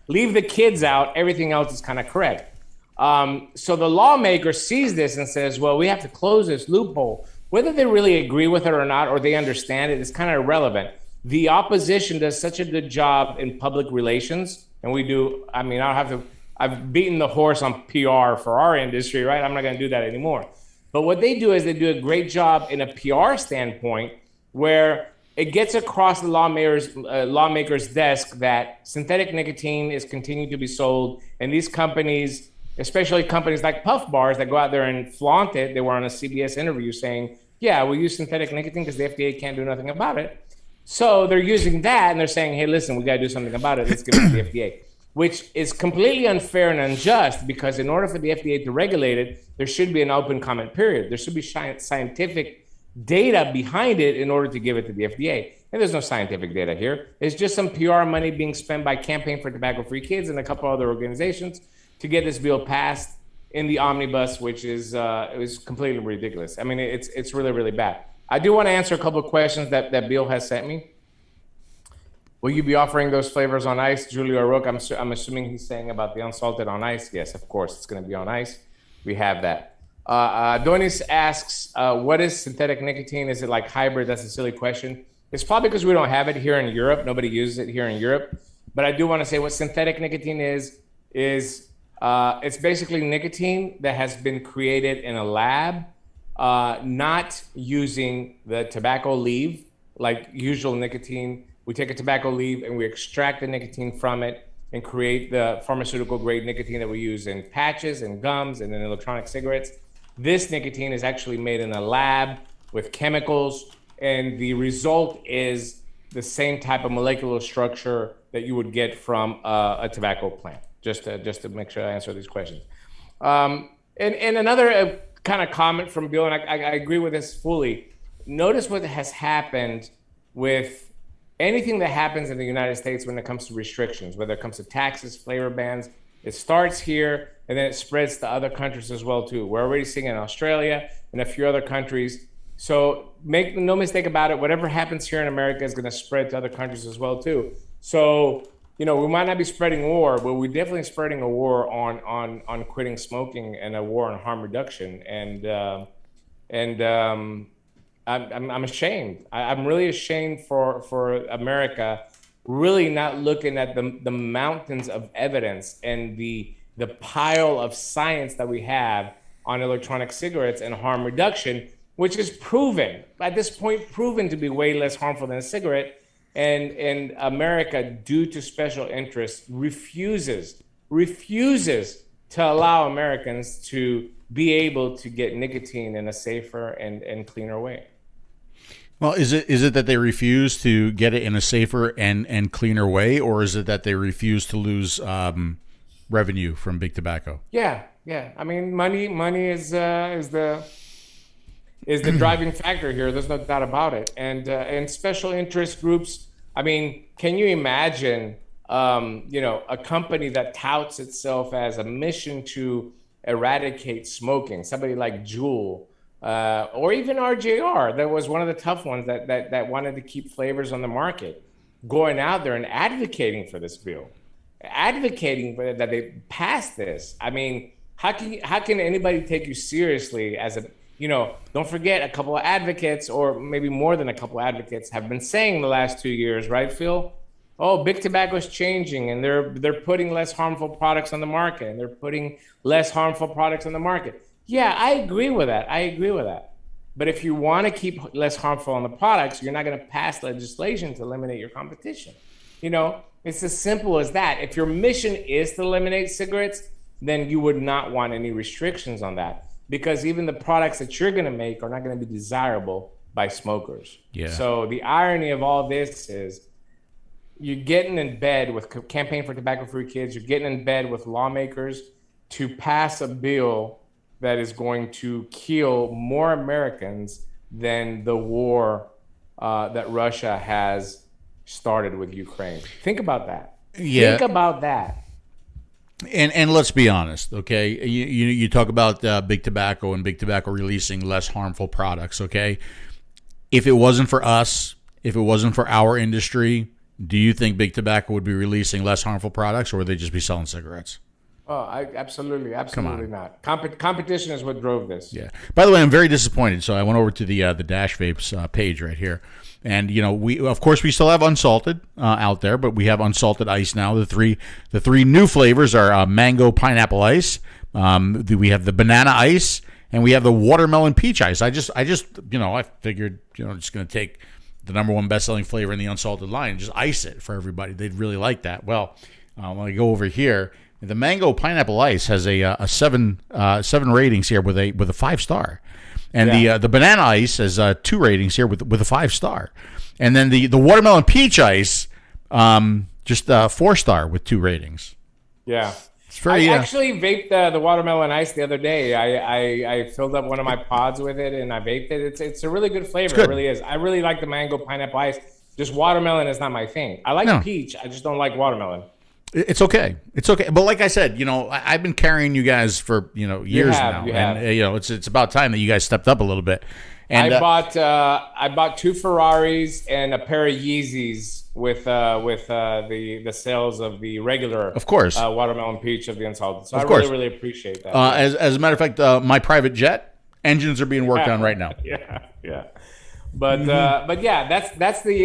Leave the kids out, everything else is kind of correct. So the lawmaker sees this and says, well, we have to close this loophole. Whether they really agree with it or not, or they understand it, is kind of irrelevant. The opposition does such a good job in public relations, and we do. I mean, I've beaten the horse on PR for our industry, right? I'm not going to do that anymore. But what they do is they do a great job in a PR standpoint where it gets across the lawmaker's desk that synthetic nicotine is continuing to be sold, and these companies, especially companies like Puff Bars that go out there and flaunt it. They were on a CBS interview saying, yeah, we use synthetic nicotine because the FDA can't do nothing about it. So they're using that and they're saying, hey, listen, we got to do something about it. Let's give it to the FDA, which is completely unfair and unjust because in order for the FDA to regulate it, there should be an open comment period. There should be scientific data behind it in order to give it to the FDA. And there's no scientific data here. It's just some PR money being spent by Campaign for Tobacco-Free Kids and a couple other organizations to get this bill passed in the omnibus, which is it was completely ridiculous. I mean, it's really, really bad. I do want to answer a couple of questions that Bill has sent me. Will you be offering those flavors on ice, Julio O'Rourke? I'm assuming he's saying about the unsalted on ice. Yes, of course, it's going to be on ice. We have that. Donis asks, what is synthetic nicotine? Is it like hybrid? That's a silly question. It's probably because we don't have it here in Europe. Nobody uses it here in Europe. But I do want to say what synthetic nicotine is it's basically nicotine that has been created in a lab, not using the tobacco leaf like usual nicotine. We take a tobacco leaf and we extract the nicotine from it and create the pharmaceutical grade nicotine that we use in patches and gums and in electronic cigarettes. This nicotine is actually made in a lab with chemicals, and the result is the same type of molecular structure that you would get from a tobacco plant. Just to make sure I answer these questions. And another kind of comment from Bill, and I agree with this fully. Notice what has happened with anything that happens in the United States when it comes to restrictions, whether it comes to taxes, flavor bans. It starts here and then it spreads to other countries as well too. We're already seeing it in Australia and a few other countries. So make no mistake about it. Whatever happens here in America is going to spread to other countries as well too. So we might not be spreading war, but we're definitely spreading a war on quitting smoking and a war on harm reduction. And I'm ashamed. I'm really ashamed for America really not looking at the mountains of evidence and the pile of science that we have on electronic cigarettes and harm reduction, which is proven, at this point, proven to be way less harmful than a cigarette. And America, due to special interests, refuses to allow Americans to be able to get nicotine in a safer and cleaner way. Well, is it that they refuse to get it in a safer and cleaner way, or is it that they refuse to lose revenue from big tobacco? Yeah. I mean, money is the driving factor here. There's no doubt about it. And special interest groups. I mean, can you imagine, a company that touts itself as a mission to eradicate smoking? Somebody like Juul, or even RJR, that was one of the tough ones that wanted to keep flavors on the market, going out there and advocating for this bill, advocating for that they pass this. I mean, how can anybody take you seriously as a don't forget a couple of advocates, or maybe more than a couple of advocates, have been saying the last 2 years, right, Phil? Oh, big tobacco is changing, and they're putting less harmful products on the market, and they're putting less harmful products on the market. Yeah, I agree with that. But if you want to keep less harmful on the products, you're not going to pass legislation to eliminate your competition. You know, it's as simple as that. If your mission is to eliminate cigarettes, then you would not want any restrictions on that, because even the products that you're going to make are not going to be desirable by smokers. Yeah. So the irony of all this is you're getting in bed with Campaign for Tobacco-Free Kids. You're getting in bed with lawmakers to pass a bill that is going to kill more Americans than the war that Russia has started with Ukraine. Think about that. Yeah. Think about that. And let's be honest, okay? You talk about big tobacco and big tobacco releasing less harmful products, okay? If it wasn't for us, if it wasn't for our industry, do you think big tobacco would be releasing less harmful products, or would they just be selling cigarettes? Oh, absolutely not. Competition is what drove this. Yeah. By the way, I'm very disappointed. So I went over to the Dash Vapes page right here, and we of course we still have unsalted out there, but we have unsalted ice now. The three new flavors are mango pineapple ice. We have the banana ice, and we have the watermelon peach ice. I figured just going to take the number one best-selling flavor in the unsalted line and just ice it for everybody. They'd really like that. Well, when I go over here, the mango pineapple ice has a seven ratings here with a 5-star, and the banana ice has 2 ratings here with a 5-star, and then the watermelon peach ice just 4-star with 2 ratings. Yeah, it's very. I actually vaped the watermelon ice the other day. I filled up one of my pods with it and I vaped it. It's a really good flavor. It really is. I really like the mango pineapple ice. Just watermelon is not my thing. I like peach. I just don't like watermelon. It's okay. It's okay. But like I said, I've been carrying you guys for, years now. And, it's about time that you guys stepped up a little bit. And I bought 2 Ferraris and a pair of Yeezys with the sales of the regular, of course, watermelon peach of the unsalted. So of course. really appreciate that. As a matter of fact, my private jet engines are being worked on right now. Yeah. But yeah, that's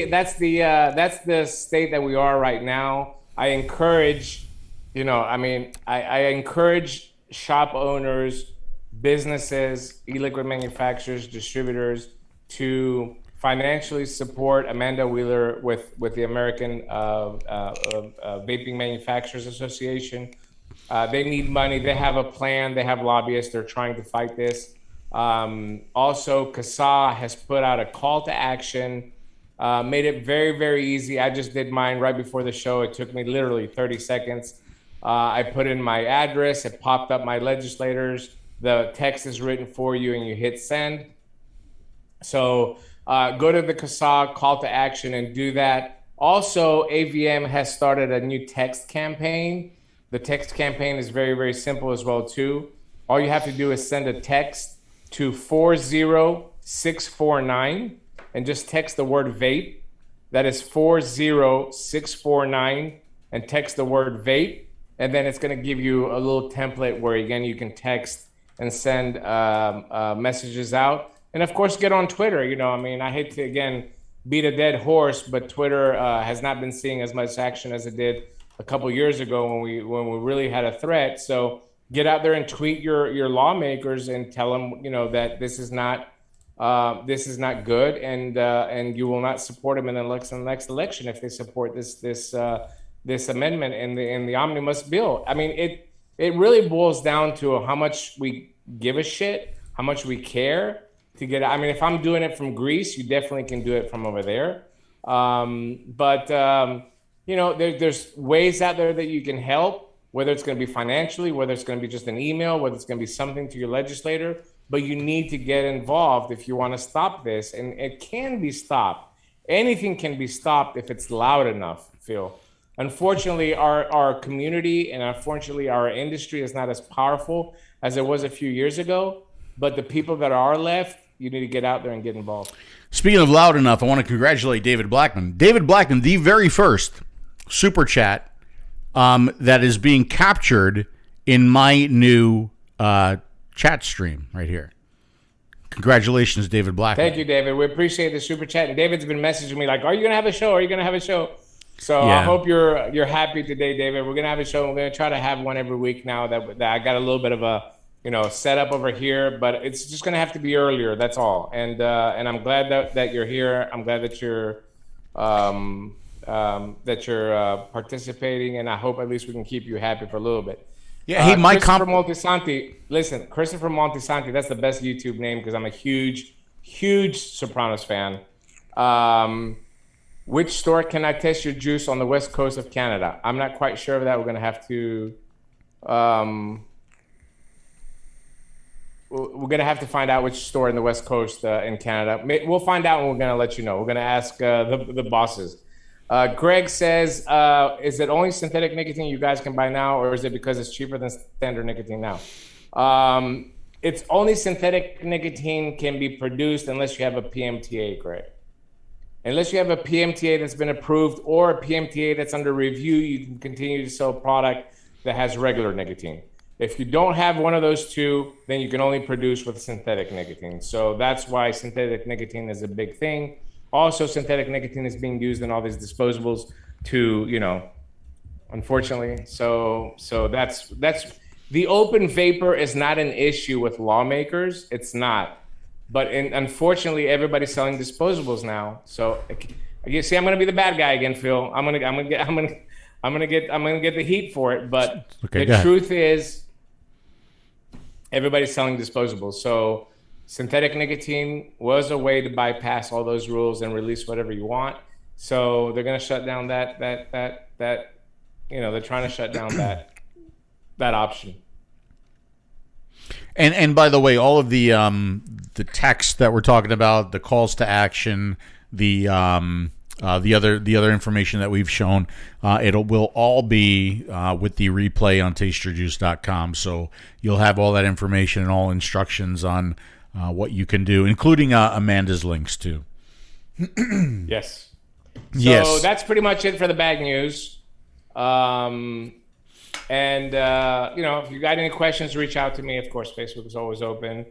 the state that we are right now. I encourage, I encourage shop owners, businesses, e-liquid manufacturers, distributors to financially support Amanda Wheeler with the American Vaping Manufacturers Association. They need money. They have a plan. They have lobbyists. They're trying to fight this. Also, 𝗂𝗃 has put out a call to action. Made it very, very easy. I just did mine right before the show. It took me literally 30 seconds. I put in my address. It popped up my legislators. The text is written for you, and you hit send. So go to the 𝗂𝗃 call to action and do that. Also, AVM has started a new text campaign. The text campaign is very, very simple as well, too. All you have to do is send a text to 40649. And just text the word vape. That is 40649, and text the word vape. And then it's going to give you a little template where, again, you can text and send messages out. And, of course, get on Twitter. I hate to, again, beat a dead horse, but Twitter has not been seeing as much action as it did a couple years ago when we really had a threat. So get out there and tweet your lawmakers and tell them, that this is not good, and you will not support them in the next election if they support this amendment in the omnibus bill. I mean, it really boils down to how much we give a shit, how much we care to get. I mean, if I'm doing it from Greece, you definitely can do it from over there. There's ways out there that you can help, whether it's going to be financially, whether it's going to be just an email, whether it's going to be something to your legislator. But you need to get involved if you want to stop this. And it can be stopped. Anything can be stopped if it's loud enough, Phil. Unfortunately, our community and unfortunately our industry is not as powerful as it was a few years ago. But the people that are left, you need to get out there and get involved. Speaking of loud enough, I want to congratulate David Blackman. David Blackman, the very first super chat that is being captured in my new chat stream right here. Congratulations, David Blackman. Thank you, David. We appreciate the super chat. And David's been messaging me like, "Are you going to have a show? Are you going to have a show?" So I hope you're happy today, David. We're going to have a show. We're going to try to have one every week now that I got a little bit of a set up over here, but it's just going to have to be earlier. That's all. And I'm glad that you're here. I'm glad that you're participating, and I hope at least we can keep you happy for a little bit. Yeah, hey, Christopher Moltisanti. Listen, Christopher Moltisanti. That's the best YouTube name because I'm a huge Sopranos fan. Which store can I test your juice on the west coast of Canada? I'm not quite sure of that. We're gonna have to. We're gonna have to find out which store in the west coast in Canada. We'll find out, and we're gonna let you know. We're gonna ask the bosses. Greg says, is it only synthetic nicotine you guys can buy now, or is it because it's cheaper than standard nicotine now? It's only synthetic nicotine can be produced unless you have a PMTA, Greg. Unless you have a PMTA that's been approved or a PMTA that's under review, you can continue to sell a product that has regular nicotine. If you don't have one of those two, then you can only produce with synthetic nicotine. So that's why synthetic nicotine is a big thing. Also, synthetic nicotine is being used in all these disposables to, unfortunately. So that's the open vapor is not an issue with lawmakers. It's not. But unfortunately, everybody's selling disposables now. So you see, I'm going to be the bad guy again, Phil. I'm going to get the heat for it. But the truth is, everybody's selling disposables. So synthetic nicotine was a way to bypass all those rules and release whatever you want. So they're going to shut down that they're trying to shut down that option. And by the way, all of the text that we're talking about, the calls to action, the other information that we've shown, will all be with the replay on tasteyourjuice.com. So you'll have all that information and all instructions on what you can do, including Amanda's links too. Yes. Yes. So that's pretty much it for the bag news. If you got any questions, reach out to me. Of course, Facebook is always open.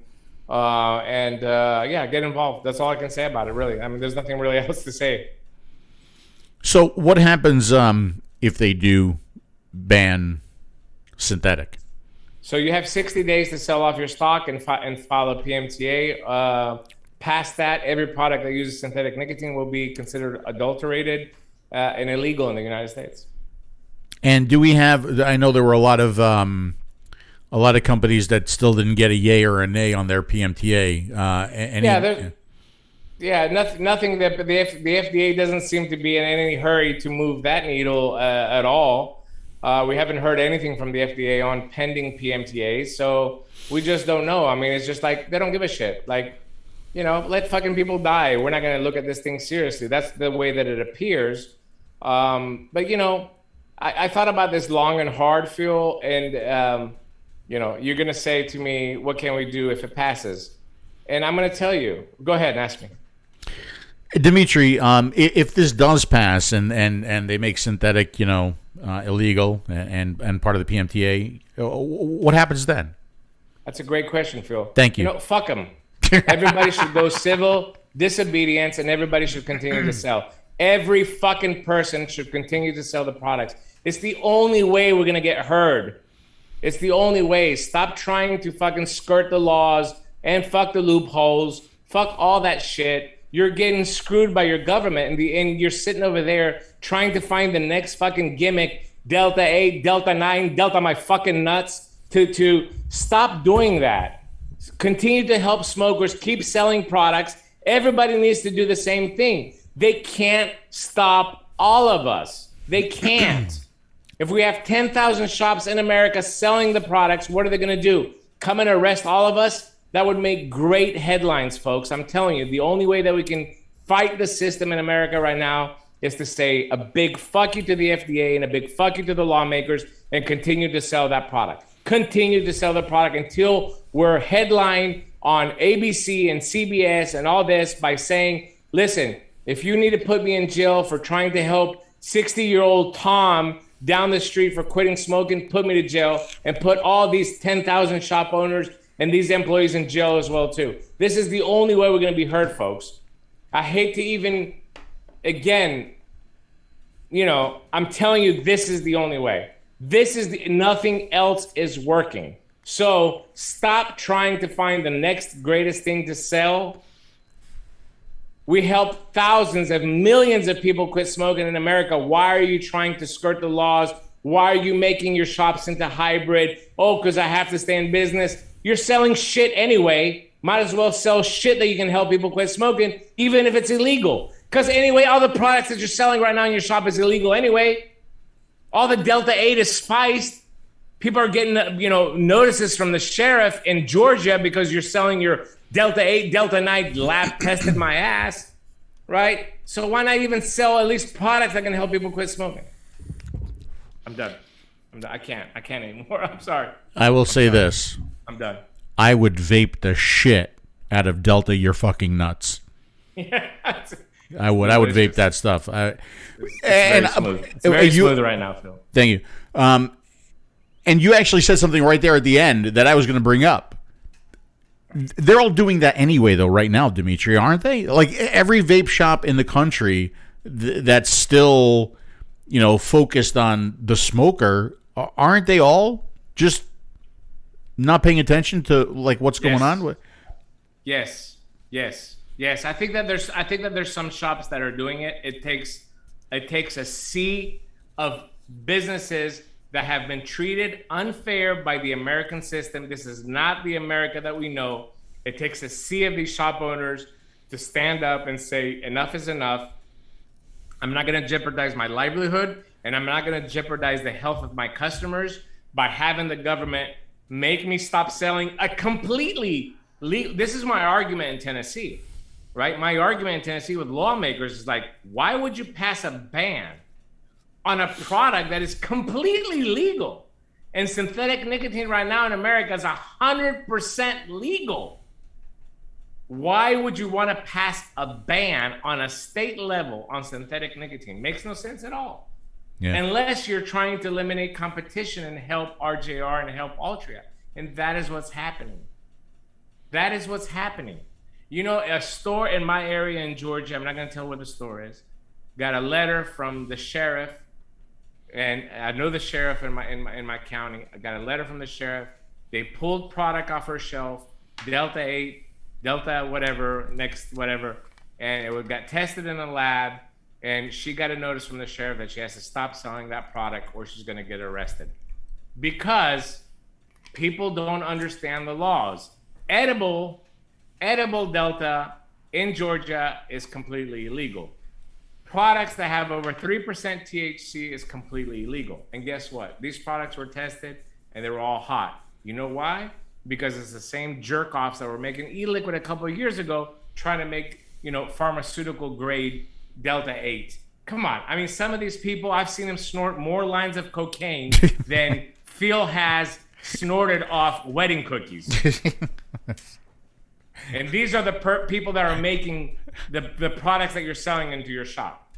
Get involved. That's all I can say about it, really. I mean, there's nothing really else to say. So what happens if they do ban synthetic? So you have 60 days to sell off your stock and file a PMTA. Past that, every product that uses synthetic nicotine will be considered adulterated and illegal in the United States. And do we have? I know there were a lot of companies that still didn't get a yay or a nay on their PMTA. Nothing that the FDA doesn't seem to be in any hurry to move that needle at all. We haven't heard anything from the FDA on pending PMTAs, so we just don't know. I mean, it's just like they don't give a shit. Like, let fucking people die. We're not going to look at this thing seriously. That's the way that it appears. I thought about this long and hard, Phil, and you're going to say to me, what can we do if it passes? And I'm going to tell you. Go ahead and ask me. Dimitri, if this does pass and they make synthetic, illegal and part of the PMTA, what happens then? That's a great question, Phil. Thank you. Fuck them. Everybody should go civil disobedience, and everybody should continue to sell. Every fucking person should continue to sell the products. It's the only way we're going to get heard. It's the only way. Stop trying to fucking skirt the laws and fuck the loopholes. Fuck all that shit. You're getting screwed by your government, and you're sitting over there trying to find the next fucking gimmick, Delta 8, Delta 9, Delta my fucking nuts, to stop doing that. Continue to help smokers, keep selling products. Everybody needs to do the same thing. They can't stop all of us. They can't. If we have 10,000 shops in America selling the products, what are they going to do? Come and arrest all of us? That would make great headlines, folks. I'm telling you, the only way that we can fight the system in America right now is to say a big fuck you to the FDA and a big fuck you to the lawmakers and continue to sell that product. Continue to sell the product until we're headlined on ABC and CBS and all this by saying, listen, if you need to put me in jail for trying to help 60-year-old Tom down the street for quitting smoking, put me to jail and put all these 10,000 shop owners and these employees in jail as well, too. This is the only way we're going to be heard, folks. I hate to even, again, I'm telling you, this is the only way. Nothing else is working. So stop trying to find the next greatest thing to sell. We help thousands of millions of people quit smoking in America. Why are you trying to skirt the laws? Why are you making your shops into hybrid? Oh, because I have to stay in business. You're selling shit anyway. Might as well sell shit that you can help people quit smoking, even if it's illegal. Because anyway, all the products that you're selling right now in your shop is illegal anyway. All the �11 is spiced. People are getting, notices from the sheriff in Georgia because you're selling your �11, �11 lab tested my ass, right? So why not even sell at least products that can help people quit smoking? I'm done. I can't anymore. I'm sorry. I will say this. I'm done. I would vape the shit out of Delta. You're fucking nuts. Yeah. I would vape that stuff. It's very smooth. It's very smooth right now, Phil. Thank you. And you actually said something right there at the end that I was going to bring up. They're all doing that anyway, though, right now, Dimitri, aren't they? Like every vape shop in the country that's still, focused on the smoker, aren't they all just not paying attention to like what's going on? Yes. I think that there's some shops that are doing it. It takes a sea of businesses that have been treated unfair by the American system. This is not the America that we know. It takes a sea of these shop owners to stand up and say, enough is enough. I'm not going to jeopardize my livelihood, and I'm not going to jeopardize the health of my customers by having the government make me stop selling a completely legal. This is my argument in Tennessee, right? My argument in Tennessee with lawmakers is like, why would you pass a ban on a product that is completely legal? And synthetic nicotine right now in America is 100% legal. Why would you want to pass a ban on a state level on synthetic nicotine? Makes no sense at all. Yeah. Unless you're trying to eliminate competition and help RJR and help Altria. And that is what's happening. That is what's happening. A store in my area in Georgia, I'm not going to tell where the store is, got a letter from the sheriff. And I know the sheriff in my county. I got a letter from the sheriff. They pulled product off her shelf, �11, Delta whatever, next whatever, and it got tested in the lab. And she got a notice from the sheriff that she has to stop selling that product or she's going to get arrested. Because people don't understand the laws. Edible Delta in Georgia is completely illegal. Products that have over 3% THC is completely illegal. And guess what? These products were tested and they were all hot. You know why? Because it's the same jerk-offs that were making e-liquid a couple of years ago trying to make, pharmaceutical grade �11. Come on. I mean, some of these people, I've seen them snort more lines of cocaine than Phil has snorted off wedding cookies. And these are the people that are making the products that you're selling into your shop.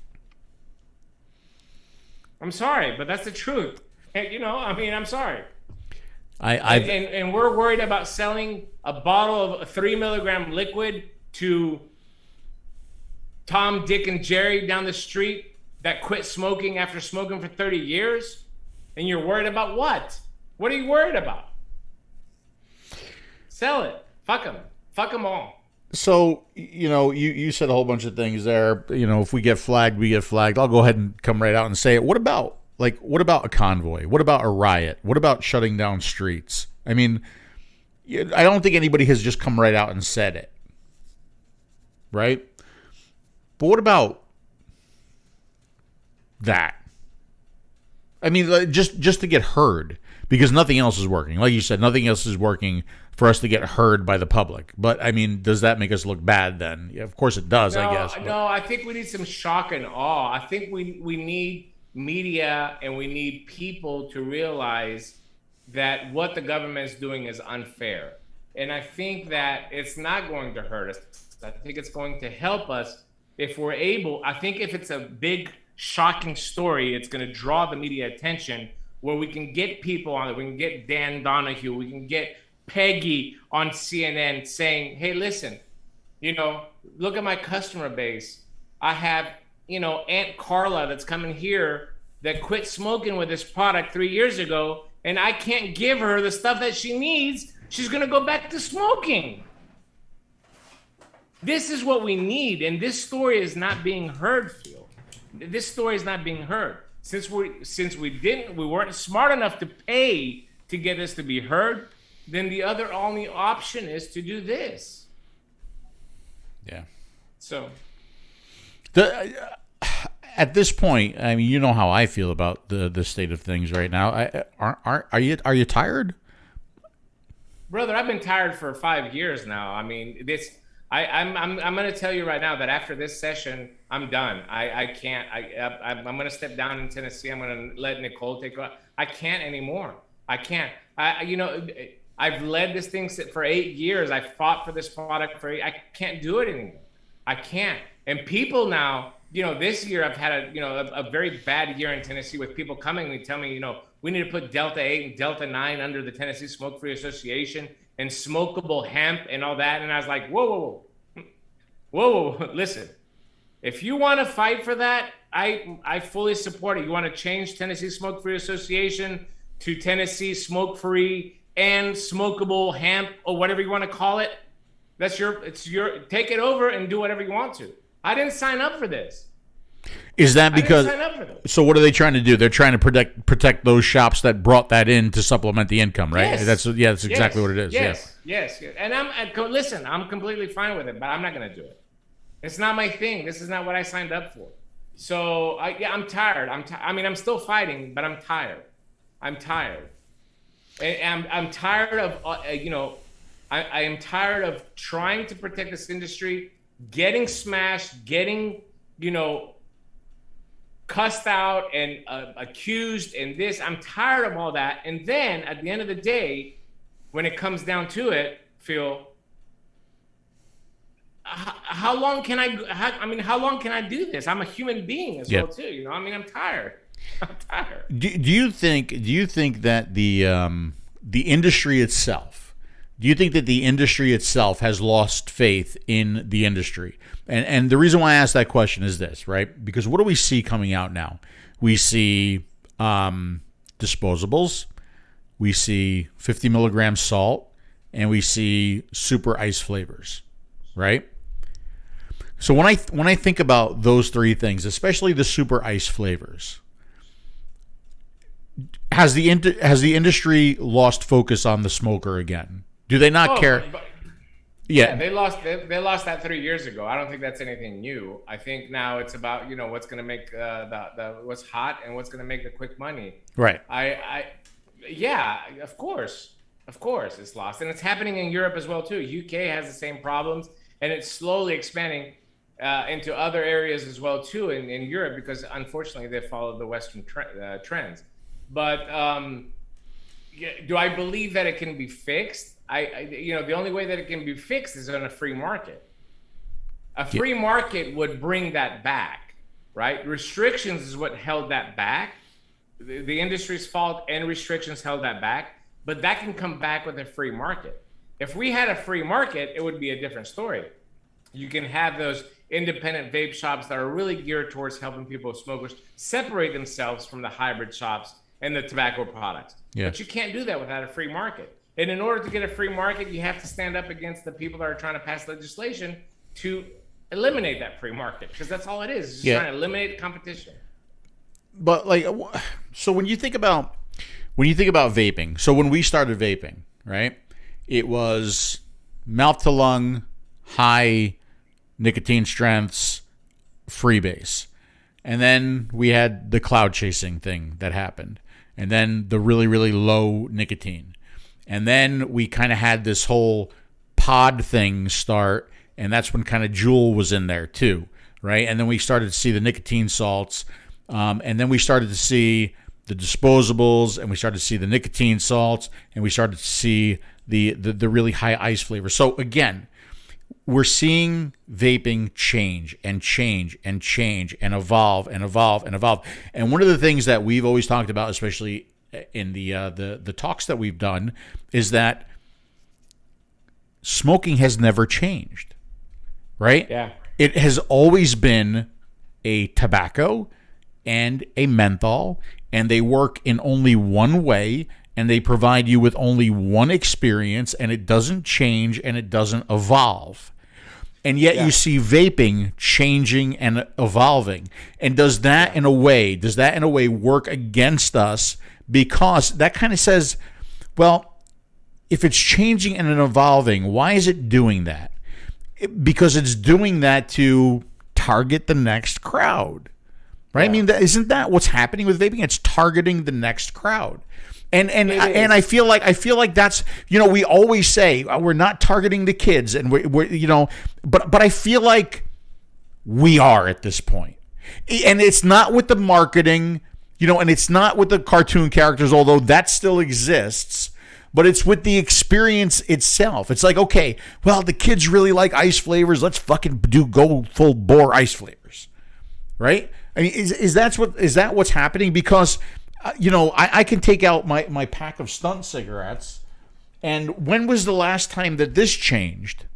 I'm sorry, but that's the truth. And, I'm sorry. And we're worried about selling a bottle of a 3 milligram liquid to Tom, Dick, and Jerry down the street that quit smoking after smoking for 30 years. And you're worried about what? What are you worried about? Sell it. Fuck them. Fuck them all. So, you said a whole bunch of things there. If we get flagged, we get flagged. I'll go ahead and come right out and say it. What about a convoy? What about a riot? What about shutting down streets? I mean, I don't think anybody has just come right out and said it. Right? But what about that? I mean, just to get heard, because nothing else is working. Like you said, nothing else is working for us to get heard by the public. But, I mean, does that make us look bad then? Yeah, of course it does, I guess. But. No, I think we need some shock and awe. I think we need media and we need people to realize that what the government is doing is unfair. And I think that it's not going to hurt us. I think it's going to help us if we're able. I think if it's a big, shocking story, it's going to draw the media attention where we can get people on it. We can get Dan Donahue. We can get Peggy on CNN saying, hey, listen, look at my customer base. I have, Aunt Carla that's coming here that quit smoking with this product 3 years ago, and I can't give her the stuff that she needs, she's going to go back to smoking. This is what we need, and this story is not being heard, Phil. This story is not being heard. Since we weren't smart enough to pay to get this to be heard, then the only option is to do this. Yeah. So at this point, I mean, you know how I feel about the state of things right now. Are you tired? Brother, I've been tired for 5 years now. I mean, I'm going to tell you right now that after this session, I'm done. I can't. I'm going to step down in Tennessee. I'm going to let Nicole take over. I can't anymore. I can't. I've led this thing for 8 years. I fought for this product I can't do it anymore. I can't. And people now, this year I've had a very bad year in Tennessee with people coming and telling me, we need to put Delta 8 and Delta 9 under the Tennessee Smoke-Free Association and smokable hemp and all that. And I was like, whoa, listen, if you want to fight for that, I fully support it. You want to change Tennessee Smoke-Free Association to Tennessee Smoke-Free and smokable hemp or whatever you want to call it. It's your take it over and do whatever you want to. I didn't sign up for this. Is that because? I didn't sign up for this. So what are they trying to do? They're trying to protect those shops that brought that in to supplement the income, right? Yes. That's exactly what it is. Yes. And I'm completely fine with it, but I'm not going to do it. It's not my thing. This is not what I signed up for. So I'm tired. I'm still fighting, but I'm tired. I'm tired. And I'm tired of I am tired of trying to protect this industry, getting smashed, getting cussed out and accused and this. I'm tired of all that. And then at the end of the day, when it comes down to it, Phil, how long can how long can I do this? I'm a human being as well too. I'm tired. I'm tired. Do you think that the industry itself? Do you think that the industry itself has lost faith in the industry? And the reason why I ask that question is this, right? Because what do we see coming out now? We see disposables, we see 50 milligram salt, and we see super ice flavors, right? So when I think about those three things, especially the super ice flavors, has the industry lost focus on the smoker again? Do they not care? Yeah, they lost that 3 years ago. I don't think that's anything new. I think now it's about what's going to make what's hot and what's going to make the quick money. Right. Yeah, of course it's lost, and it's happening in Europe as well too. UK has the same problems, and it's slowly expanding into other areas as well too in Europe because unfortunately they followed the Western trends. But do I believe that it can be fixed? The only way that it can be fixed is on a free market. A free market would bring that back, right? Restrictions is what held that back. The industry's fault and restrictions held that back, but that can come back with a free market. If we had a free market, it would be a different story. You can have those independent vape shops that are really geared towards helping people, smokers, separate themselves from the hybrid shops and the tobacco products. Yeah. But you can't do that without a free market. And in order to get a free market, you have to stand up against the people that are trying to pass legislation to eliminate that free market, because that's all it is. It's just trying to eliminate competition. But so when you think about vaping, so when we started vaping, right, it was mouth to lung, high nicotine strengths, freebase. And then we had the cloud chasing thing that happened. And then the really, really low nicotine. And then we kind of had this whole pod thing start, and that's when kind of Juul was in there too, right? And then we started to see the nicotine salts, and then we started to see the disposables, and we started to see the nicotine salts, and we started to see the really high ice flavor. So again, we're seeing vaping change and change and change and evolve and evolve and evolve. And one of the things that we've always talked about, especially in the talks that we've done, is that smoking has never changed, right? Yeah. It has always been a tobacco and a menthol, and they work in only one way, and they provide you with only one experience, and it doesn't change and it doesn't evolve. And yet you see vaping changing and evolving. And does that in a way work against us? Because that kind of says, well, if it's changing and evolving, why is it doing that? Because it's doing that to target the next crowd, right? I mean, isn't that what's happening with vaping? It's targeting the next crowd. And I feel like that's, we always say we're not targeting the kids, and we're but I feel like we are at this point. And it's not with the marketing, and it's not with the cartoon characters, although that still exists, but it's with the experience itself. It's like, okay, well, the kids really like ice flavors. Let's fucking go full bore ice flavors, right? I mean, is that what's happening? Because I can take out my pack of stunt cigarettes, and when was the last time that this changed?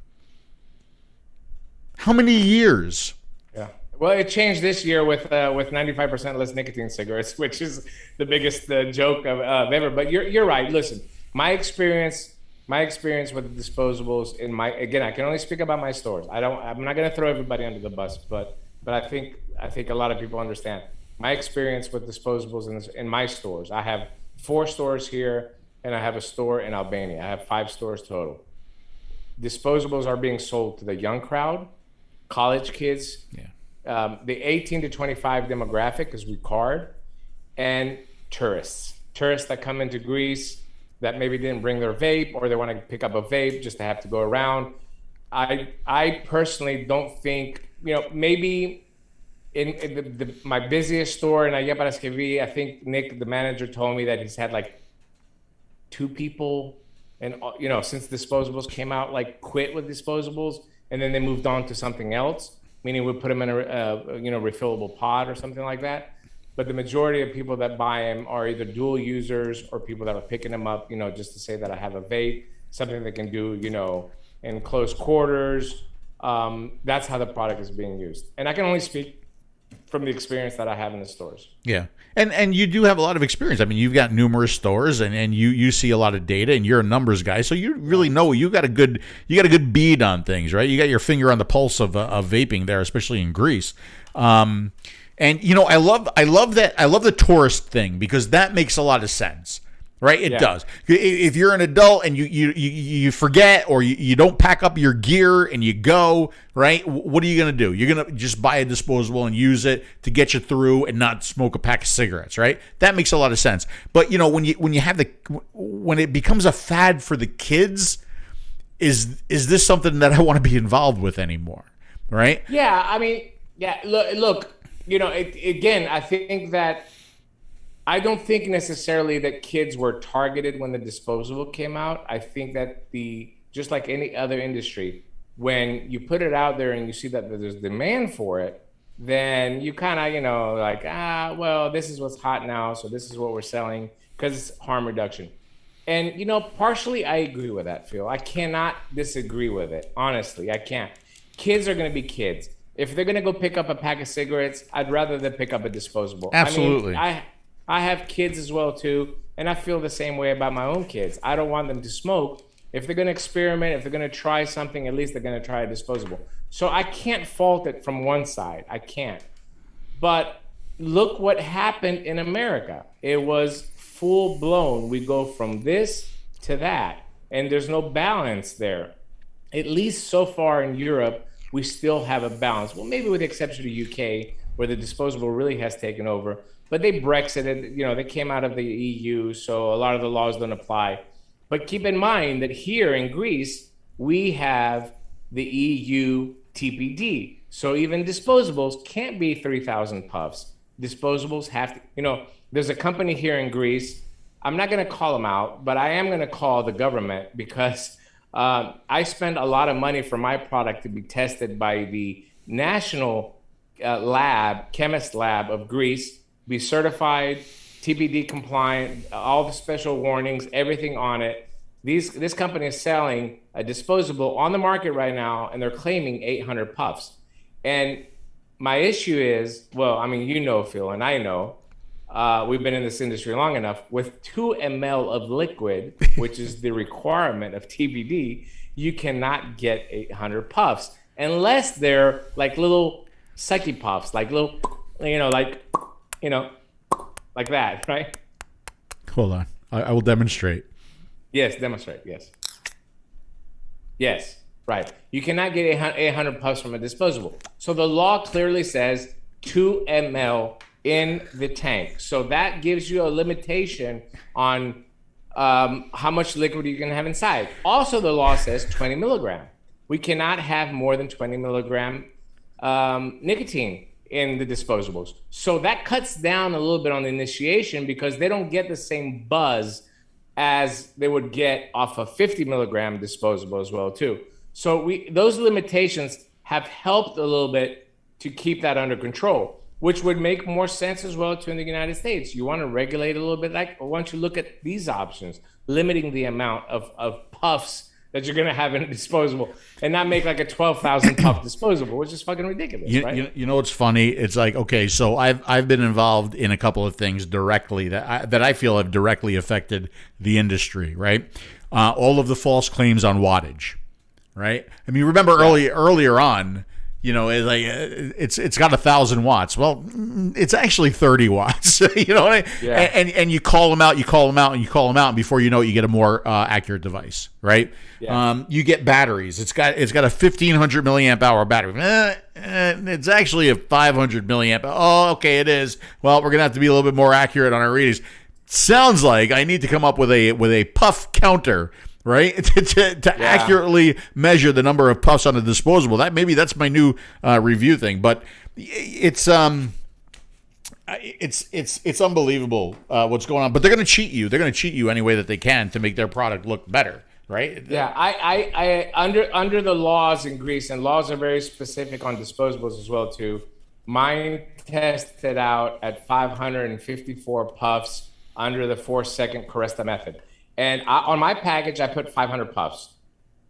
How many years? Yeah. Well, it changed this year with 95% less nicotine cigarettes, which is the biggest joke of ever. But you're right. Listen, my experience with the disposables again, I can only speak about my stores. I'm not going to throw everybody under the bus, but I think a lot of people understand my experience with disposables in my stores. I have 4 stores here, and I have a store in Albania. I have 5 stores total. Disposables are being sold to the young crowd, college kids, the 18 to 25 demographic, because we card, and tourists that come into Greece that maybe didn't bring their vape, or they want to pick up a vape just to have to go around. I personally don't think, maybe in my busiest store in 𝗷𝗵𝗺𝗶𝗹, I think Nick, the manager, told me that he's had like 2 people, and since disposables came out, like quit with disposables, and then they moved on to something else, meaning we put them in a refillable pod or something like that. But the majority of people that buy them are either dual users or people that are picking them up, just to say that I have a vape, something they can do, in close quarters. That's how the product is being used, and I can only speak from the experience that I have in the stores. Yeah. And you do have a lot of experience. I mean, you've got numerous stores, and you see a lot of data, and you're a numbers guy, so you really know you got a good bead on things, right? You got your finger on the pulse of vaping there, especially in Greece. And I love the tourist thing, because that makes a lot of sense. Right, it does. If you're an adult and you forget, or you don't pack up your gear and you go, right, what are you going to do? You're going to just buy a disposable and use it to get you through and not smoke a pack of cigarettes, right? That makes a lot of sense. But when it becomes a fad for the kids, is this something that I want to be involved with anymore, right? Yeah, I mean, look, again, I think that I don't think necessarily that kids were targeted when the disposable came out. I think that just like any other industry, when you put it out there and you see that there's demand for it, then you kind of, like, well, this is what's hot now, so this is what we're selling, because it's harm reduction. And, partially I agree with that, Phil. I cannot disagree with it. Honestly, I can't. Kids are going to be kids. If they're going to go pick up a pack of cigarettes, I'd rather them pick up a disposable. Absolutely. I have kids as well too, and I feel the same way about my own kids. I don't want them to smoke. If they're going to experiment, if they're going to try something, at least they're going to try a disposable. So I can't fault it from one side. I can't. But look what happened in America. It was full blown. We go from this to that, and there's no balance there. At least so far in Europe, we still have a balance. Well, maybe with the exception of the UK, where the disposable really has taken over. But they Brexited, they came out of the EU, so a lot of the laws don't apply. But keep in mind that here in Greece, we have the EU TPD. So even disposables can't be 3,000 puffs. Disposables have to, there's a company here in Greece. I'm not going to call them out, but I am going to call the government, because I spend a lot of money for my product to be tested by the national chemist lab of Greece, be certified, TPD compliant, all the special warnings, everything on it. This company is selling a disposable on the market right now, and they're claiming 800 puffs. And my issue is, well, I mean, Phil, and I know, we've been in this industry long enough. With 2 ml of liquid, which is the requirement of TBD, you cannot get 800 puffs unless they're like little sucky puffs, like little, like that, right? Hold on. I will demonstrate. Yes, demonstrate. Yes. Yes, right. You cannot get 800 puffs from a disposable. So the law clearly says 2 ml in the tank. So that gives you a limitation on how much liquid you can have inside. Also, the law says 20 milligram. We cannot have more than 20 milligram nicotine in the disposables. So that cuts down a little bit on the initiation because they don't get the same buzz as they would get off a 50 milligram disposable as well too. So those limitations have helped a little bit to keep that under control, which would make more sense as well too in the United States. You want to regulate a little bit, like, why don't you look at these options, limiting the amount of puffs that you're going to have in a disposable and not make like a 12,000 puff disposable, which is fucking ridiculous, right? You know what's funny? It's like, okay, so I've been involved in a couple of things directly that I feel have directly affected the industry, right? All of the false claims on wattage, right? I mean, remember earlier on, it's got 1,000 watts. Well, it's actually 30 watts. You know what I mean? Yeah. And you call them out, and before you know it, you get a more accurate device, right? Yeah. You get batteries. It's got a 1,500 milliamp hour battery. It's actually a 500 milliamp. Oh, okay, it is. Well, we're gonna have to be a little bit more accurate on our readings. Sounds like I need to come up with a puff counter, right? to accurately measure the number of puffs on a disposable. That's my new review thing. But it's unbelievable what's going on. But they're going to cheat you. They're going to cheat you any way that they can to make their product look better, right? Yeah, I under the laws in Greece, and laws are very specific on disposables as well too. Mine tested out at 554 puffs under the 4-second Caresta method. And on my package, I put 500 puffs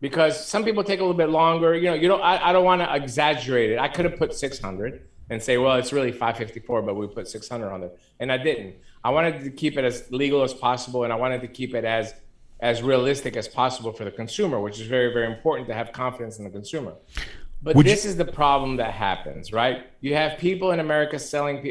because some people take a little bit longer. I don't want to exaggerate it. I could have put 600 and say, well, it's really 554, but we put 600 on there. And I didn't. I wanted to keep it as legal as possible, and I wanted to keep it as realistic as possible for the consumer, which is very, very important to have confidence in the consumer. But this is the problem that happens, right? You have people in America selling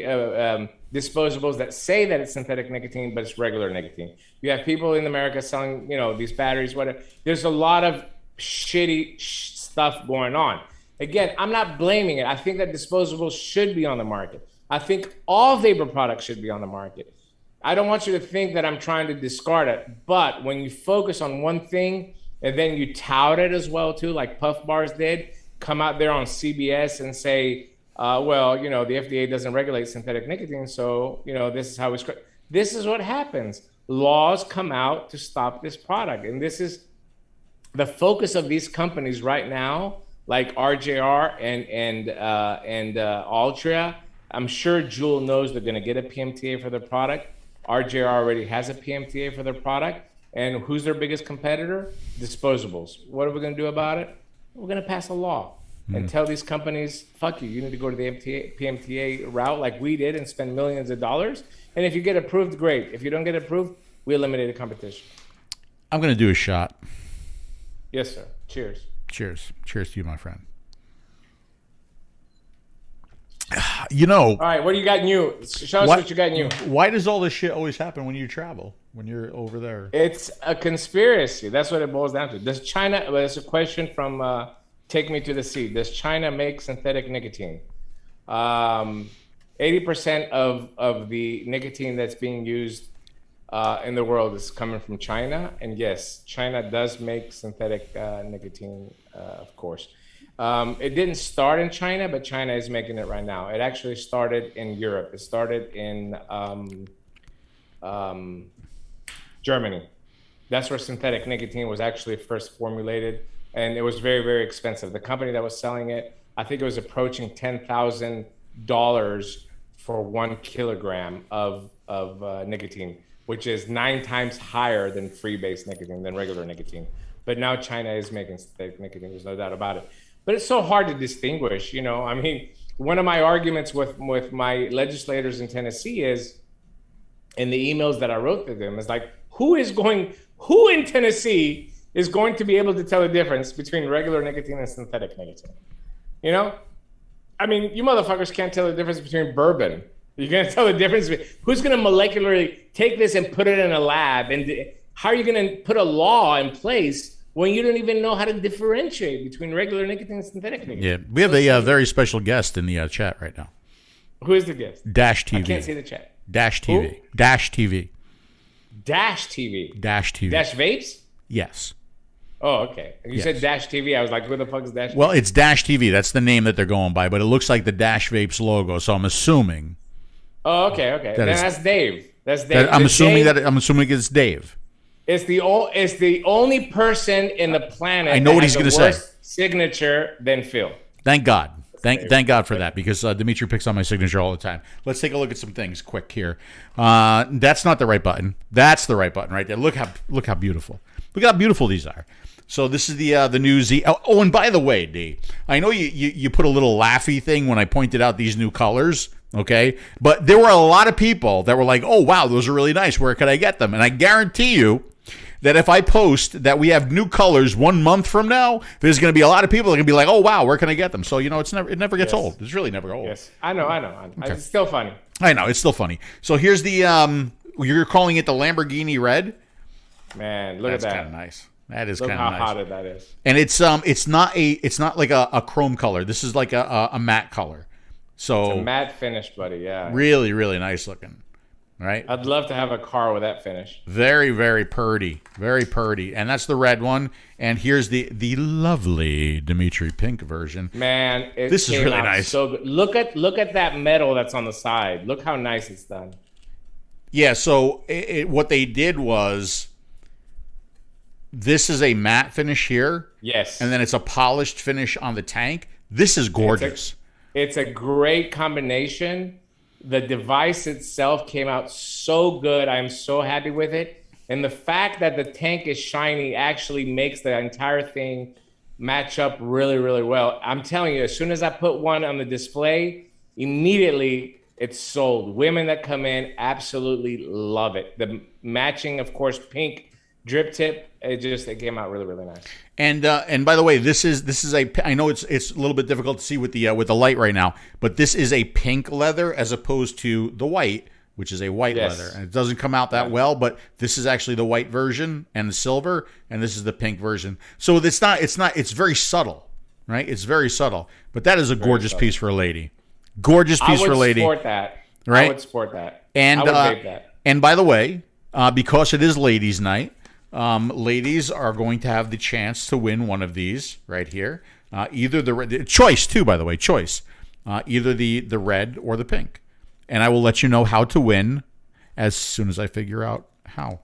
disposables that say that it's synthetic nicotine, but it's regular nicotine. You have people in America selling, these batteries, whatever. There's a lot of shitty stuff going on. Again, I'm not blaming it. I think that disposables should be on the market. I think all vapor products should be on the market. I don't want you to think that I'm trying to discard it, but when you focus on one thing and then you tout it as well too, like Puff Bars did, come out there on CBS and say, the FDA doesn't regulate synthetic nicotine, so, this is how we script. This is what happens. Laws come out to stop this product. And this is the focus of these companies right now, like RJR and Altria. I'm sure Juul knows they're going to get a PMTA for their product. RJR already has a PMTA for their product. And who's their biggest competitor? Disposables. What are we going to do about it? We're going to pass a law and tell these companies, fuck you, you need to go to the PMTA route like we did and spend millions of dollars. And if you get approved, great. If you don't get approved, we eliminate the competition. I'm going to do a shot. Yes, sir. Cheers. Cheers. Cheers to you, my friend. All right, what do you got new? Show us what you got new. Why does all this shit always happen when you travel, when you're over there? It's a conspiracy. That's what it boils down to. Does China, there's a question from Take Me to the Sea. Does China make synthetic nicotine? 80% of the nicotine that's being used in the world is coming from China. And yes, China does make synthetic nicotine, of course. It didn't start in China, but China is making it right now. It actually started in Europe. It started in Germany. That's where synthetic nicotine was actually first formulated. And it was very, very expensive. The company that was selling it, I think it was approaching $10,000 for 1 kilogram of nicotine, which is 9 times higher than free-based nicotine, than regular nicotine. But now China is making synthetic nicotine. There's no doubt about it. But it's so hard to distinguish, I mean, one of my arguments with my legislators in Tennessee is, in the emails that I wrote to them. It's like, who in Tennessee is going to be able to tell the difference between regular nicotine and synthetic nicotine? You know? I mean, you motherfuckers can't tell the difference between bourbon. You're going to tell the difference. Who's going to molecularly take this and put it in a lab? And how are you going to put a law in place when you don't even know how to differentiate between regular nicotine and synthetic nicotine? Yeah, we have a very special guest in the chat right now. Who is the guest? Dash TV. I can't see the chat. Dash TV. Who? Dash TV. Dash TV. Dash TV. Dash Vapes? Yes. Oh, okay. You said Dash TV. I was like, who the fuck is Dash TV? Well, it's Dash TV. That's the name that they're going by, but it looks like the Dash Vapes logo, so I'm assuming. Oh, okay. That's Dave. That's Dave. I'm assuming it's Dave. It's the only person in the planet. I know what he's going to say. Signature than Phil. Thank God. Thank God for that, because Dimitri picks on my signature all the time. Let's take a look at some things quick here. That's not the right button. That's the right button right there. Look how beautiful. Look how beautiful these are. So this is the new Z. Oh, and by the way, D, I know you put a little laughy thing when I pointed out these new colors. Okay, but there were a lot of people that were like, "Oh wow, those are really nice. Where could I get them?" And I guarantee you that if I post that we have new colors 1 month from now, there's going to be a lot of people that are going to be like, "Oh wow, where can I get them?" So it never gets old. It's really never old. Yes, I know. Okay. It's still funny. I know it's still funny. So here's the you're calling it the Lamborghini Red. Man, look at that. That's kind of nice. That is kind of nice. Look how hot that is. And it's not like a chrome color. This is like a matte color. So it's a matte finish, buddy. Yeah. Really, really nice looking. Right? I'd love to have a car with that finish. Very, very purdy. Very purdy. And that's the red one. And here's the lovely Dimitri pink version. Man, this is really nice. So good. Look at that metal that's on the side. Look how nice it's done. Yeah, so what they did was, this is a matte finish here. Yes. And then it's a polished finish on the tank. This is gorgeous. It's a great combination. The device itself came out so good. I'm so happy with it. And the fact that the tank is shiny actually makes the entire thing match up really, really well. I'm telling you, as soon as I put one on the display, immediately it's sold. Women that come in absolutely love it. The matching, of course, pink drip tip, it came out really, really nice. And by the way, this is I know it's a little bit difficult to see with the light right now, but this is a pink leather as opposed to the white, which is a white leather. And it doesn't come out that well, but this is actually the white version and the silver, and this is the pink version. So it's very subtle, right? It's very subtle. But that is a gorgeous piece for a lady. Gorgeous piece for a lady. I would support that. Right? I would support that. And I would vape that. And by the way, because it is ladies' night, ladies are going to have the chance to win one of these right here. Either the choice too, by the way, choice. Either the red or the pink. And I will let you know how to win as soon as I figure out how.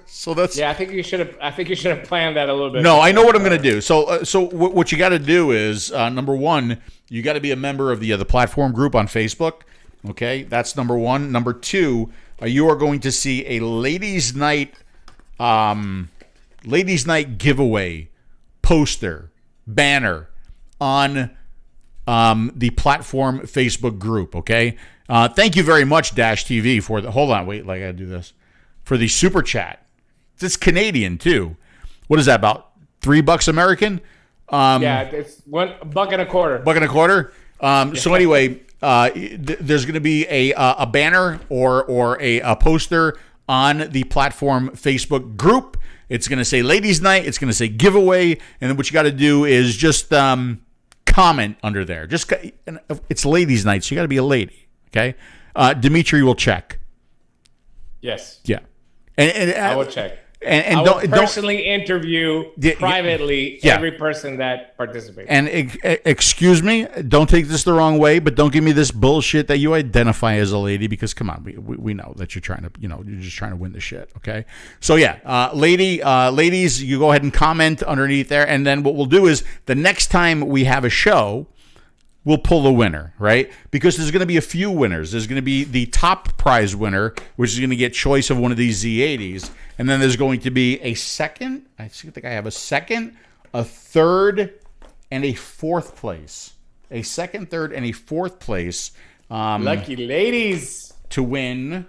So that's I think you should have planned that a little bit. No, I know what I'm going to do. So what you got to do is number one, you got to be a member of the platform group on Facebook. Okay, that's number one. Number two, you are going to see a ladies' night giveaway poster banner on the platform Facebook group. Okay, thank you very much, Dash TV, for the. Hold on, wait, I gotta do this for the super chat. It's Canadian too. What is that, about $3 American? It's $1.25. $1.25. So anyway. There's going to be a banner or a poster on the platform Facebook group. It's going to say Ladies Night. It's going to say giveaway. And then what you got to do is just comment under there. It's Ladies Night, so you got to be a lady. Okay. Dimitri will check. Yes. Yeah. And I will check. And I will personally interview privately every person that participates. And excuse me, don't take this the wrong way, but don't give me this bullshit that you identify as a lady, because come on, we know that you're trying to, you're just trying to win the shit. Okay. So ladies, you go ahead and comment underneath there. And then what we'll do is the next time we have a show, we'll pull the winner, right? Because there's going to be a few winners. There's going to be the top prize winner, which is going to get choice of one of these Z80s. And then there's going to be a second. I think I have a second, a third, and a fourth place. A second, third, and a fourth place. Lucky ladies. to win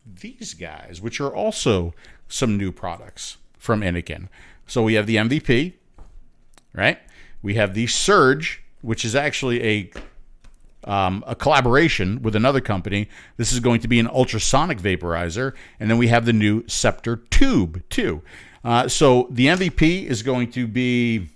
these guys, which are also some new products from Innokin. So we have the MVP, right? We have the Surge, which is actually a collaboration with another company. This is going to be an ultrasonic vaporizer. And then we have the new Scepter tube, too. So the MVP is going to be...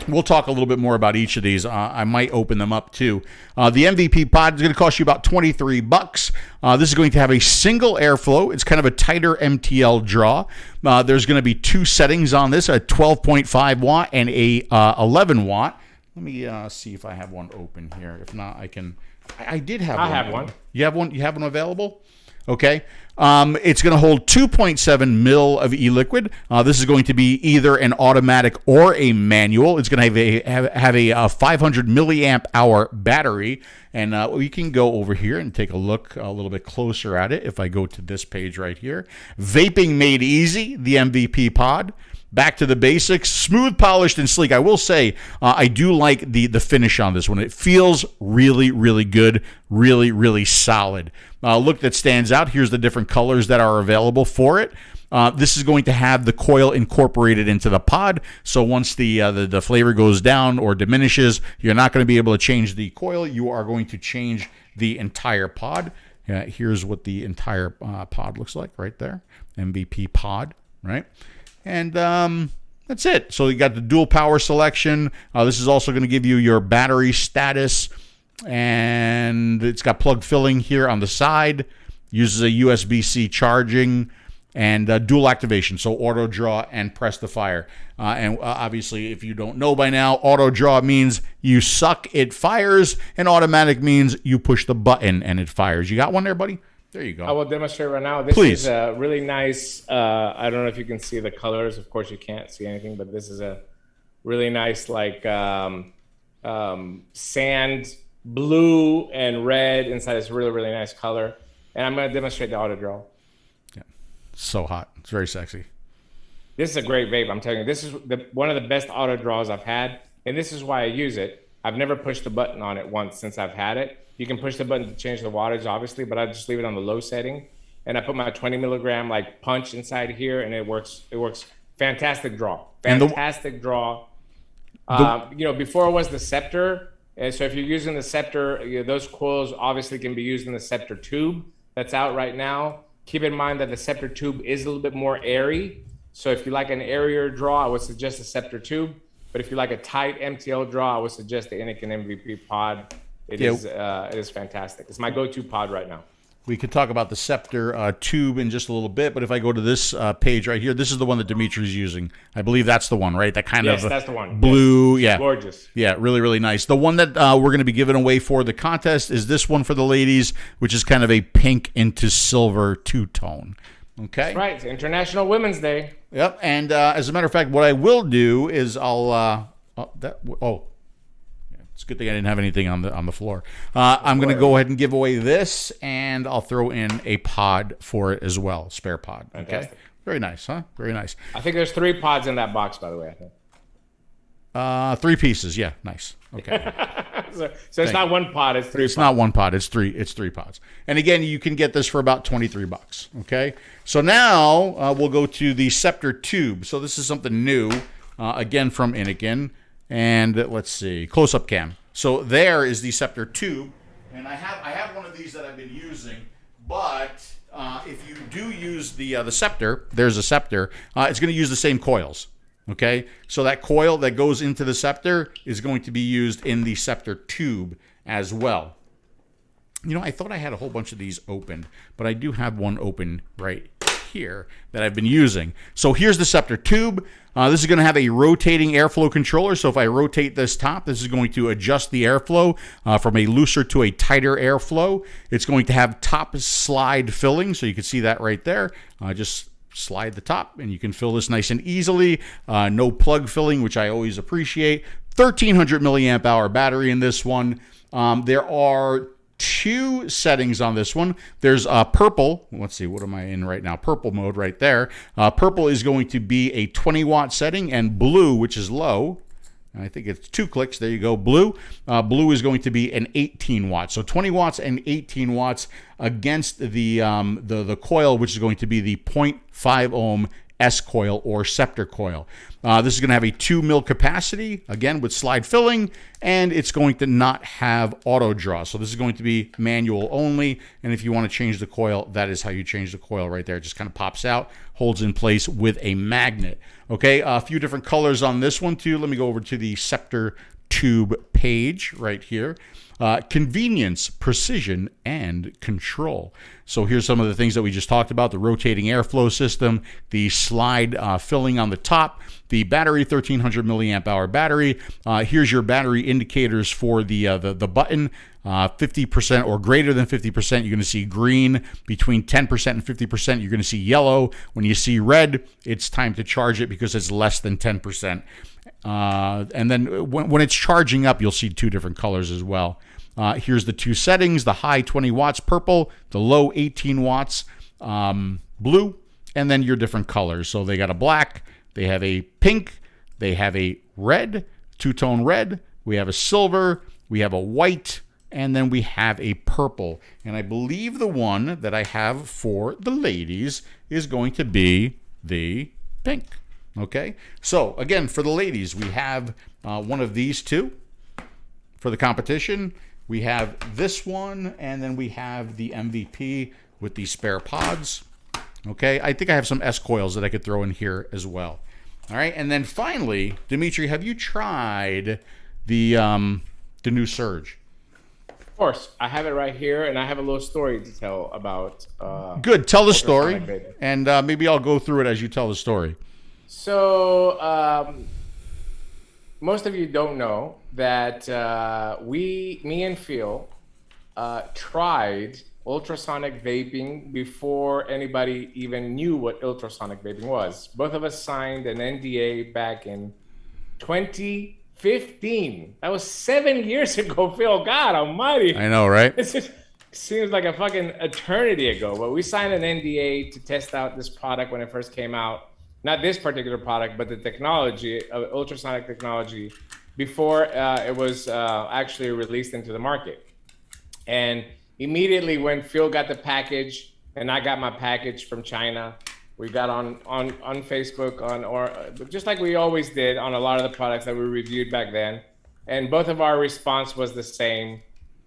We'll talk a little bit more about each of these. I might open them up, too. The MVP pod is going to cost you about $23. This is going to have a single airflow. It's kind of a tighter MTL draw. There's going to be 2 settings on this, a 12.5 watt and a 11 watt. Let me see if I have one open here. If not, I can. I did have one. I have one. You have one? You have one available? Okay. It's going to hold 2.7 mil of e-liquid. This is going to be either an automatic or a manual. It's going to have a 500 milliamp hour battery. And we can go over here and take a look a little bit closer at it if I go to this page right here. Vaping made easy, the MVP pod. Back to the basics, smooth, polished, and sleek. I will say I do like the finish on this one. It feels really, really good, really, really solid. Look that stands out. Here's the different colors that are available for it. This is going to have the coil incorporated into the pod, so once the flavor goes down or diminishes, you're not going to be able to change the coil. You are going to change the entire pod. Here's what the entire pod looks like right there. MVP pod, right? And that's it. So you got the dual power selection. This is also going to give you your battery status. And it's got plug filling here on the side. Uses a USB-C charging and dual activation. So auto draw and press the fire. And obviously, if you don't know by now, auto draw means you suck, it fires. And automatic means you push the button and it fires. You got one there, buddy? There you go. I will demonstrate right now. This is a really nice, I don't know if you can see the colors. Of course, you can't see anything, but this is a really nice, like, sand blue and red inside. It's really, really nice color. And I'm going to demonstrate the auto draw. Yeah. So hot. It's very sexy. This is a great vape. I'm telling you, this is one of the best auto draws I've had. And this is why I use it. I've never pushed the button on it once since I've had it. You can push the button to change the wattage, obviously, but I just leave it on the low setting. And I put my 20 milligram like punch inside here, and it works. It works. Fantastic draw. Fantastic draw. You know, before it was the Scepter. And so if you're using the Scepter, you know, those coils obviously can be used in the Scepter tube that's out right now. Keep in mind that the Scepter tube is a little bit more airy. So if you like an airier draw, I would suggest the Scepter tube. But if you like a tight MTL draw, I would suggest the Innokin MVP pod. It is fantastic. It's my go-to pod right now. We could talk about the Scepter tube in just a little bit, but if I go to this page right here, this is the one that Dimitri's using. I believe that's the one, right? That kind of that's the one. Blue, yes. Yeah, gorgeous. Yeah, really, really nice. The one that we're going to be giving away for the contest is this one for the ladies, which is kind of a pink into silver two-tone. Okay, that's right. It's International Women's Day. Yep, and as a matter of fact, what I will do is it's a good thing I didn't have anything on the floor. I'm going to go ahead and give away this, and I'll throw in a pod for it as well, spare pod. Fantastic. Okay, very nice, huh? Very nice. I think there's 3 pods in that box, by the way. I think 3 pieces. Yeah, nice. Okay. so it's not one pod. It's 3. It's not one pod. It's 3. It's 3 pods. And again, you can get this for about $23. Okay. So now we'll go to the Scepter tube. So this is something new, again from Innokin. And let's see, close-up cam. So there is the Scepter tube, and I have one of these that I've been using. But if you do use the Scepter, there's a Scepter. It's going to use the same coils. Okay, so that coil that goes into the Scepter is going to be used in the Scepter tube as well. You know, I thought I had a whole bunch of these opened, but I do have one open right here that I've been using. So here's the Scepter tube. This is going to have a rotating airflow controller. So if I rotate this top, this is going to adjust the airflow from a looser to a tighter airflow. It's going to have top slide filling. So you can see that right there. Just slide the top and you can fill this nice and easily. No plug filling, which I always appreciate. 1300 milliamp hour battery in this one. There are 2 settings on this one. There's purple. Let's see, what am I in right now? Purple mode right there. Purple is going to be a 20 watt setting, and blue, which is low. I think it's 2 clicks. There you go. Blue. Blue is going to be an 18 watts. So 20 watts and 18 watts against the coil, which is going to be the 0.5 ohm S coil or Scepter coil. This is going to have a 2 mil capacity, again with slide filling, and it's going to not have auto draw. So this is going to be manual only, and if you want to change the coil, that is how you change the coil right there. It just kind of pops out, holds in place with a magnet. Okay, a few different colors on this one too. Let me go over to the Scepter tube page right here. Convenience, precision, and control. So here's some of the things that we just talked about: the rotating airflow system, the slide filling on the top, the battery, 1300 milliamp hour battery. Here's your battery indicators for the button. 50% or greater than 50%, you're going to see green. Between 10% and 50%, you're going to see yellow. When you see red, it's time to charge it because it's less than 10%. And then when it's charging up, you'll see 2 different colors as well. Here's the 2 settings: the high 20 watts purple, the low 18 watts blue, and then your different colors. So they got a black, they have a pink, they have a red, 2-tone red, we have a silver, we have a white, and then we have a purple. And I believe the one that I have for the ladies is going to be the pink. Okay, so again, for the ladies, we have one of these 2. For the competition, we have this one, and then we have the MVP with the spare pods. Okay, I think I have some S coils that I could throw in here as well. All right, and then finally, Dimitri, have you tried the new Surge? Of course, I have it right here, and I have a little story to tell about. Good, tell the story, and maybe I'll go through it as you tell the story. So, most of you don't know that me and Phil tried ultrasonic vaping before anybody even knew what ultrasonic vaping was. Both of us signed an NDA back in 2015. That was 7 years ago, Phil. God almighty. I know, right? It seems like a fucking eternity ago. But we signed an NDA to test out this product when it first came out. Not this particular product, but the technology, ultrasonic technology, before it was actually released into the market. And immediately when Phil got the package and I got my package from China, we got on Facebook, or just like we always did on a lot of the products that we reviewed back then. And both of our response was the same.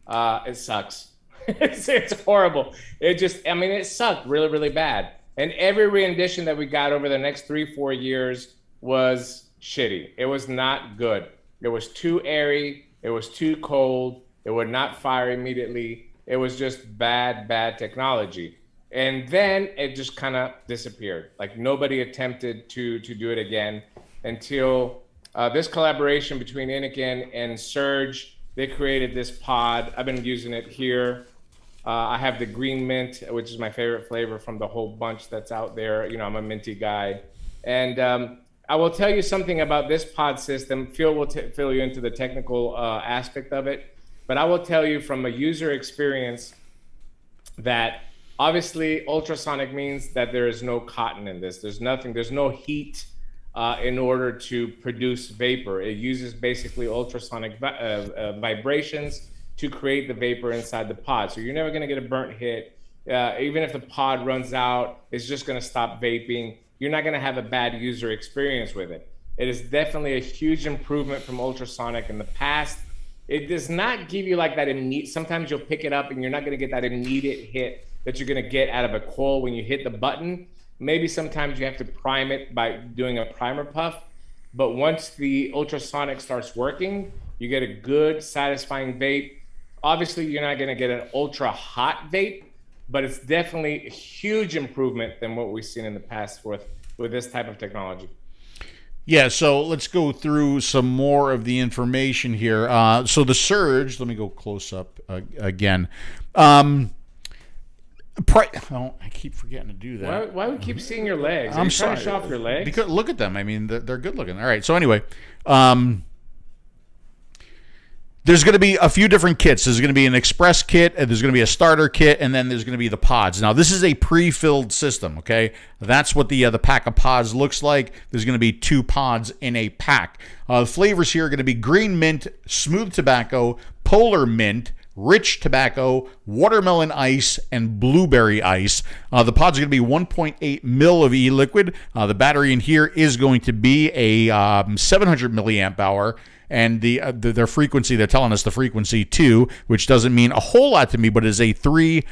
It sucks. It's horrible. It sucked really, really bad. And every rendition that we got over the next 3-4 years was shitty. It was not good. It was too airy. It was too cold. It would not fire immediately. It was just bad technology. And then it just kind of disappeared. Like nobody attempted to do it again until this collaboration between Innokin and Surge. They created this pod. I've been using it here. I have the green mint, which is my favorite flavor from the whole bunch that's out there. You know, I'm a minty guy. And I will tell you something about this pod system. Phil will fill you into the technical aspect of it. But I will tell you from a user experience that obviously ultrasonic means that there is no cotton in this. There's no heat in order to produce vapor. It uses basically ultrasonic vibrations to create the vapor inside the pod. So you're never going to get a burnt hit. Even if the pod runs out, it's just going to stop vaping. You're not going to have a bad user experience with it. It is definitely a huge improvement from ultrasonic in the past. It does not give you like that immediate, sometimes you'll pick it up and you're not going to get that immediate hit that you're going to get out of a coil when you hit the button. Maybe sometimes you have to prime it by doing a primer puff. But once the ultrasonic starts working, you get a good, satisfying vape. Obviously, you're not going to get an ultra hot vape, but it's definitely a huge improvement than what we've seen in the past with this type of technology. Yeah, so let's go through some more of the information here. So the Surge, let me go close up again. I keep forgetting to do that. Why do we keep seeing your legs? I'm sorry. Trying to show off your legs? Because look at them. I mean, they're good looking. All right. So anyway, There's going to be a few different kits. There's going to be an express kit, and there's going to be a starter kit, and then there's going to be the pods. Now, this is a pre-filled system, okay? That's what the pack of pods looks like. There's going to be 2 pods in a pack. The flavors here are going to be green mint, smooth tobacco, polar mint, rich tobacco, watermelon ice, and blueberry ice. The pods are going to be 1.8 mil of e-liquid. The battery in here is going to be a 700 milliamp hour. And their frequency, they're telling us the frequency 2, which doesn't mean a whole lot to me, but is a 3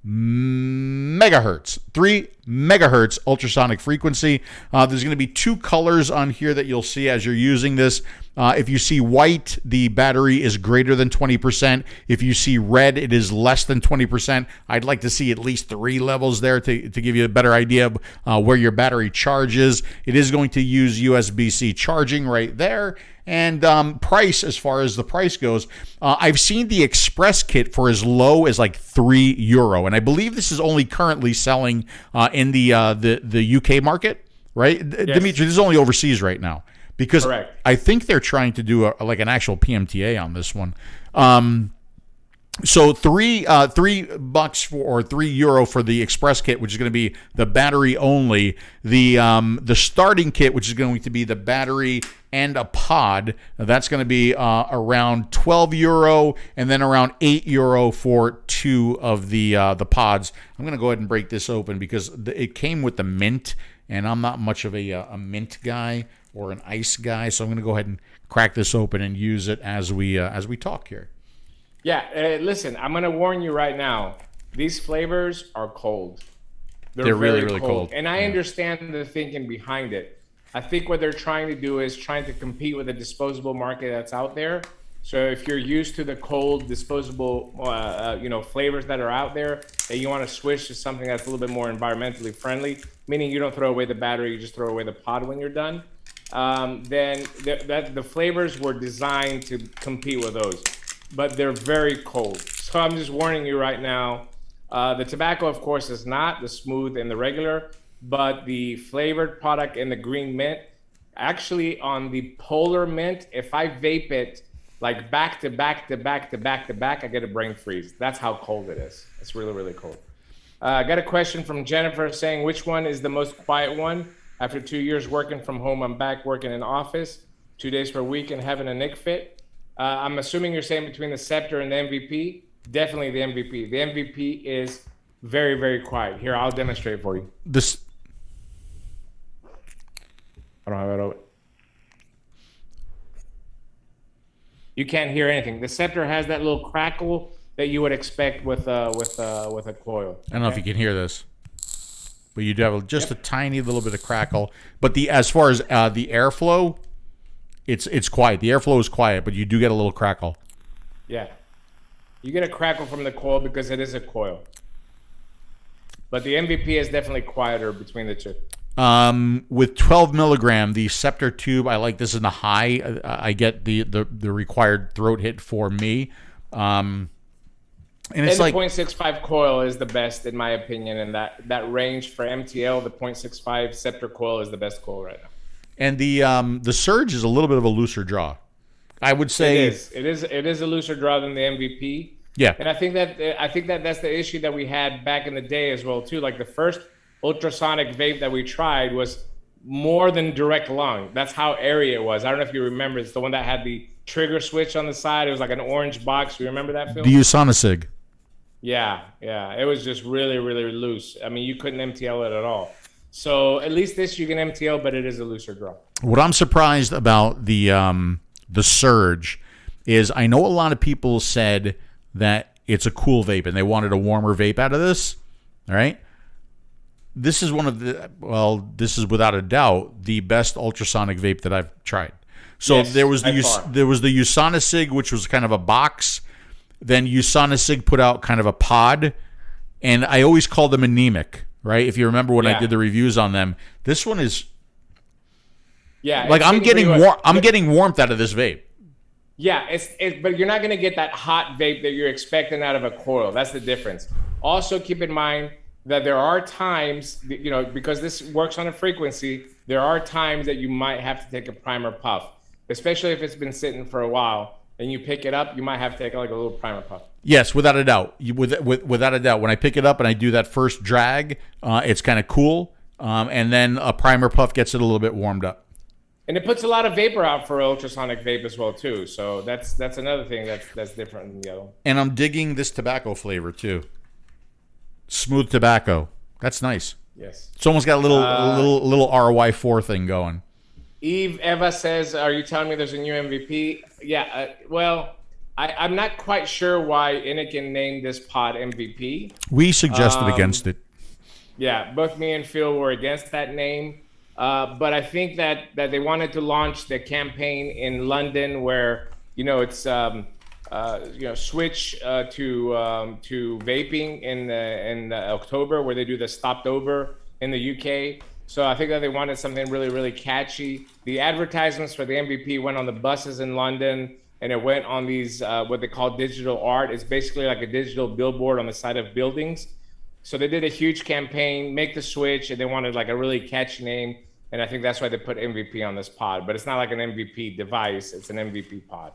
megahertz ultrasonic frequency. There's going to be 2 colors on here that you'll see as you're using this. If you see white, the battery is greater than 20%. If you see red, it is less than 20%. I'd like to see at least 3 levels there to give you a better idea of where your battery charges. It is going to use USB-C charging right there. And price, as far as the price goes, I've seen the Express kit for as low as like €3, and I believe this is only currently selling in the UK market, right? Yes. Dimitri, this is only overseas right now because correct. I think they're trying to do like an actual PMTA on this one. So $3 or €3 for the Express kit, which is going to be the battery only. The starting kit, which is going to be the battery and a pod, that's going to be around €12, and then around €8 for 2 of the pods. I'm going to go ahead and break this open because it came with the mint, and I'm not much of a mint guy or an ice guy, so I'm going to go ahead and crack this open and use it as we talk here. Yeah, listen, I'm going to warn you right now. These flavors are cold. They're really, really cold. And I understand the thinking behind it. I think what they're trying to do is trying to compete with the disposable market that's out there. So if you're used to the cold disposable, flavors that are out there, and you want to switch to something that's a little bit more environmentally friendly, meaning you don't throw away the battery, you just throw away the pod when you're done, then the flavors were designed to compete with those. But they're very cold. So I'm just warning you right now. The tobacco, of course, is not the smooth and the regular, but the flavored product in the green mint, actually on the polar mint, if I vape it like back to back to back to back to back, I get a brain freeze. That's how cold it is. It's really, really cold. I got a question from Jennifer saying, which one is the most quiet one? After 2 years working from home, I'm back working in office 2 days per week and having a Nick fit. I'm assuming you're saying between the Scepter and the MVP. Definitely the MVP. The MVP is very, very quiet. Here, I'll demonstrate for you. I don't have it open. You can't hear anything. The Scepter has that little crackle that you would expect with a coil. I don't know if you can hear this, but you do have just a tiny little bit of crackle. But as far as the airflow, it's quiet. The airflow is quiet, but you do get a little crackle. Yeah. You get a crackle from the coil because it is a coil. But the MVP is definitely quieter between the two. With 12 milligram, the Scepter tube, I like this in the high. I get the required throat hit for me. And it's the like 0.65 coil is the best in my opinion, and that range for MTL, the 0.65 Scepter coil is the best coil right now. And the Surge is a little bit of a looser draw. I would say it is a looser draw than the MVP. Yeah, and I think that that's the issue that we had back in the day as well too. Like the first ultrasonic vape that we tried was more than direct lung. That's how airy it was. I don't know if you remember. It's the one that had the trigger switch on the side. It was like an orange box. You remember that film? The 𝗂𝗏𝐶𝑖G. Yeah. It was just really, really loose. I mean, you couldn't MTL it at all. So at least this you can MTL, but it is a looser draw. What I'm surprised about the Surge is I know a lot of people said that it's a cool vape and they wanted a warmer vape out of this. All right. This is this is without a doubt the best ultrasonic vape that I've tried. So yes, there was the 𝗂𝗏𝐶𝑖G, which was kind of a box. Then 𝗂𝗏𝐶𝑖G put out kind of a pod, and I always called them anemic, right? If you remember when I did the reviews on them, this one is like I'm getting warmth out of this vape. Yeah, but you're not going to get that hot vape that you're expecting out of a coil. That's the difference. Also, keep in mind that there are times, because this works on a frequency, there are times that you might have to take a primer puff, especially if it's been sitting for a while. and you pick it up, you might have to take like a little primer puff. Yes, without a doubt. Without a doubt. When I pick it up and I do that first drag, it's kind of cool. And then a primer puff gets it a little bit warmed up. And it puts a lot of vapor out for ultrasonic vape as well too. So that's another thing that's different than the other one. And I'm digging this tobacco flavor too. Smooth tobacco. That's nice. Yes. It's almost got a little RY4 thing going. Eva says, "Are you telling me there's a new MVP?" Yeah. Well, I'm not quite sure why Innokin named this pod MVP. We suggested against it. Yeah, both me and Phil were against that name. But I think that they wanted to launch the campaign in London where, it's, switch to vaping in October, where they do the stopped over in the UK. So I think that they wanted something really, really catchy. The advertisements for the MVP went on the buses in London, and it went on these, what they call digital art. It's basically like a digital billboard on the side of buildings. So they did a huge campaign, make the switch, and they wanted like a really catchy name. And I think that's why they put MVP on this pod. But it's not like an MVP device. It's an MVP pod.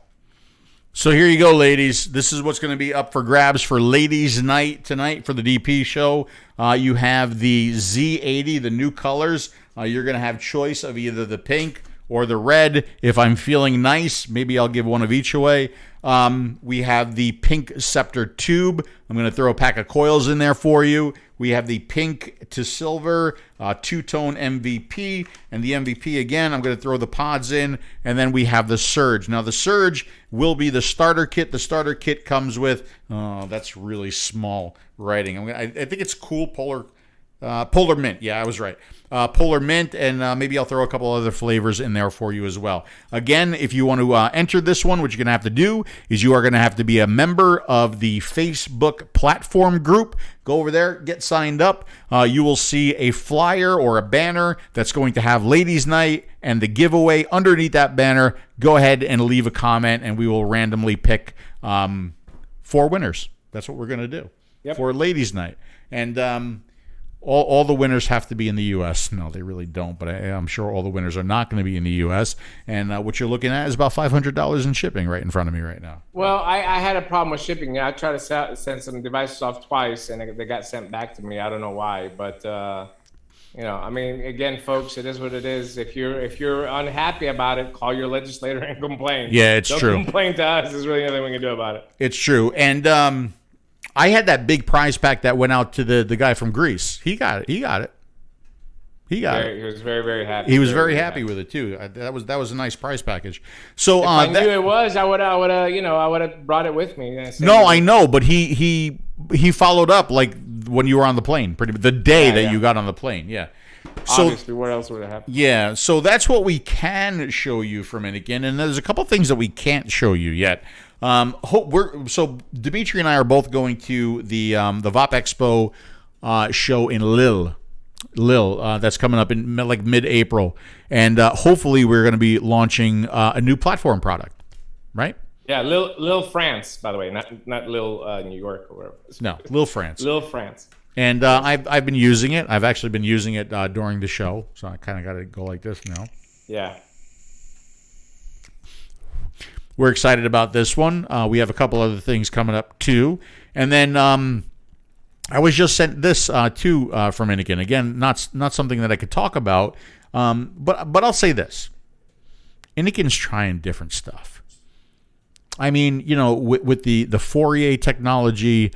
So here you go, ladies. This is what's going to be up for grabs for Ladies' Night tonight for the DP show. You have the Z80, the new colors. You're going to have choice of either the pink or the red. If I'm feeling nice, maybe I'll give one of each away. We have the pink Scepter tube. I'm going to throw a pack of coils in there for you. We have the pink to silver two-tone MVP. And the MVP, again, I'm going to throw the pods in. And then we have the Surge. Now, the Surge will be the starter kit. The starter kit comes with, that's really small writing. I think it's cool Polar mint. Yeah, I was right. Polar mint, and maybe I'll throw a couple other flavors in there for you as well. Again, if you want to enter this one, what you're going to have to do is you are going to have to be a member of the Facebook platform group. Go over there, get signed up. You will see a flyer or a banner that's going to have Ladies' Night and the giveaway underneath that banner. Go ahead and leave a comment, and we will randomly pick 4 winners. That's what we're going to do for Ladies' Night. And all the winners have to be in the U.S. No, they really don't, but I'm sure all the winners are not going to be in the U.S. And what you're looking at is about $500 in shipping right in front of me right now. Well, I had a problem with shipping. I tried to send some devices off twice, and they got sent back to me. I don't know why, but I mean, again, folks, it is what it is. If you're unhappy about it, call your legislator and complain. Yeah, it's true. Don't complain to us. There's really nothing we can do about it. It's true, and I had that big prize pack that went out to the guy from Greece. He got it. He was very, very happy. He was very happy with it too. That was a nice prize package. So if I knew it was, I would have brought it with me. No, I know, but he followed up like when you were on the plane, pretty much the day that you got on the plane. Yeah. So, obviously, what else would have happened? Yeah, so that's what we can show you from Innokin, and there's a couple things that we can't show you yet. So Dimitri and I are both going to the Vape Expo show in Lille. That's coming up in like mid-April, and hopefully we're going to be launching a new platform product, right? Yeah, Lille, France, by the way, not Lille, New York or whatever. No, Lille, France. Lille, France. And I've been using it. I've actually been using it during the show, so I kind of got to go like this now. Yeah. We're excited about this one. We have a couple other things coming up too, and then I was just sent this too from Innokin. Again, not something that I could talk about, but I'll say this: Innokin's trying different stuff. I mean, with the Fourier technology,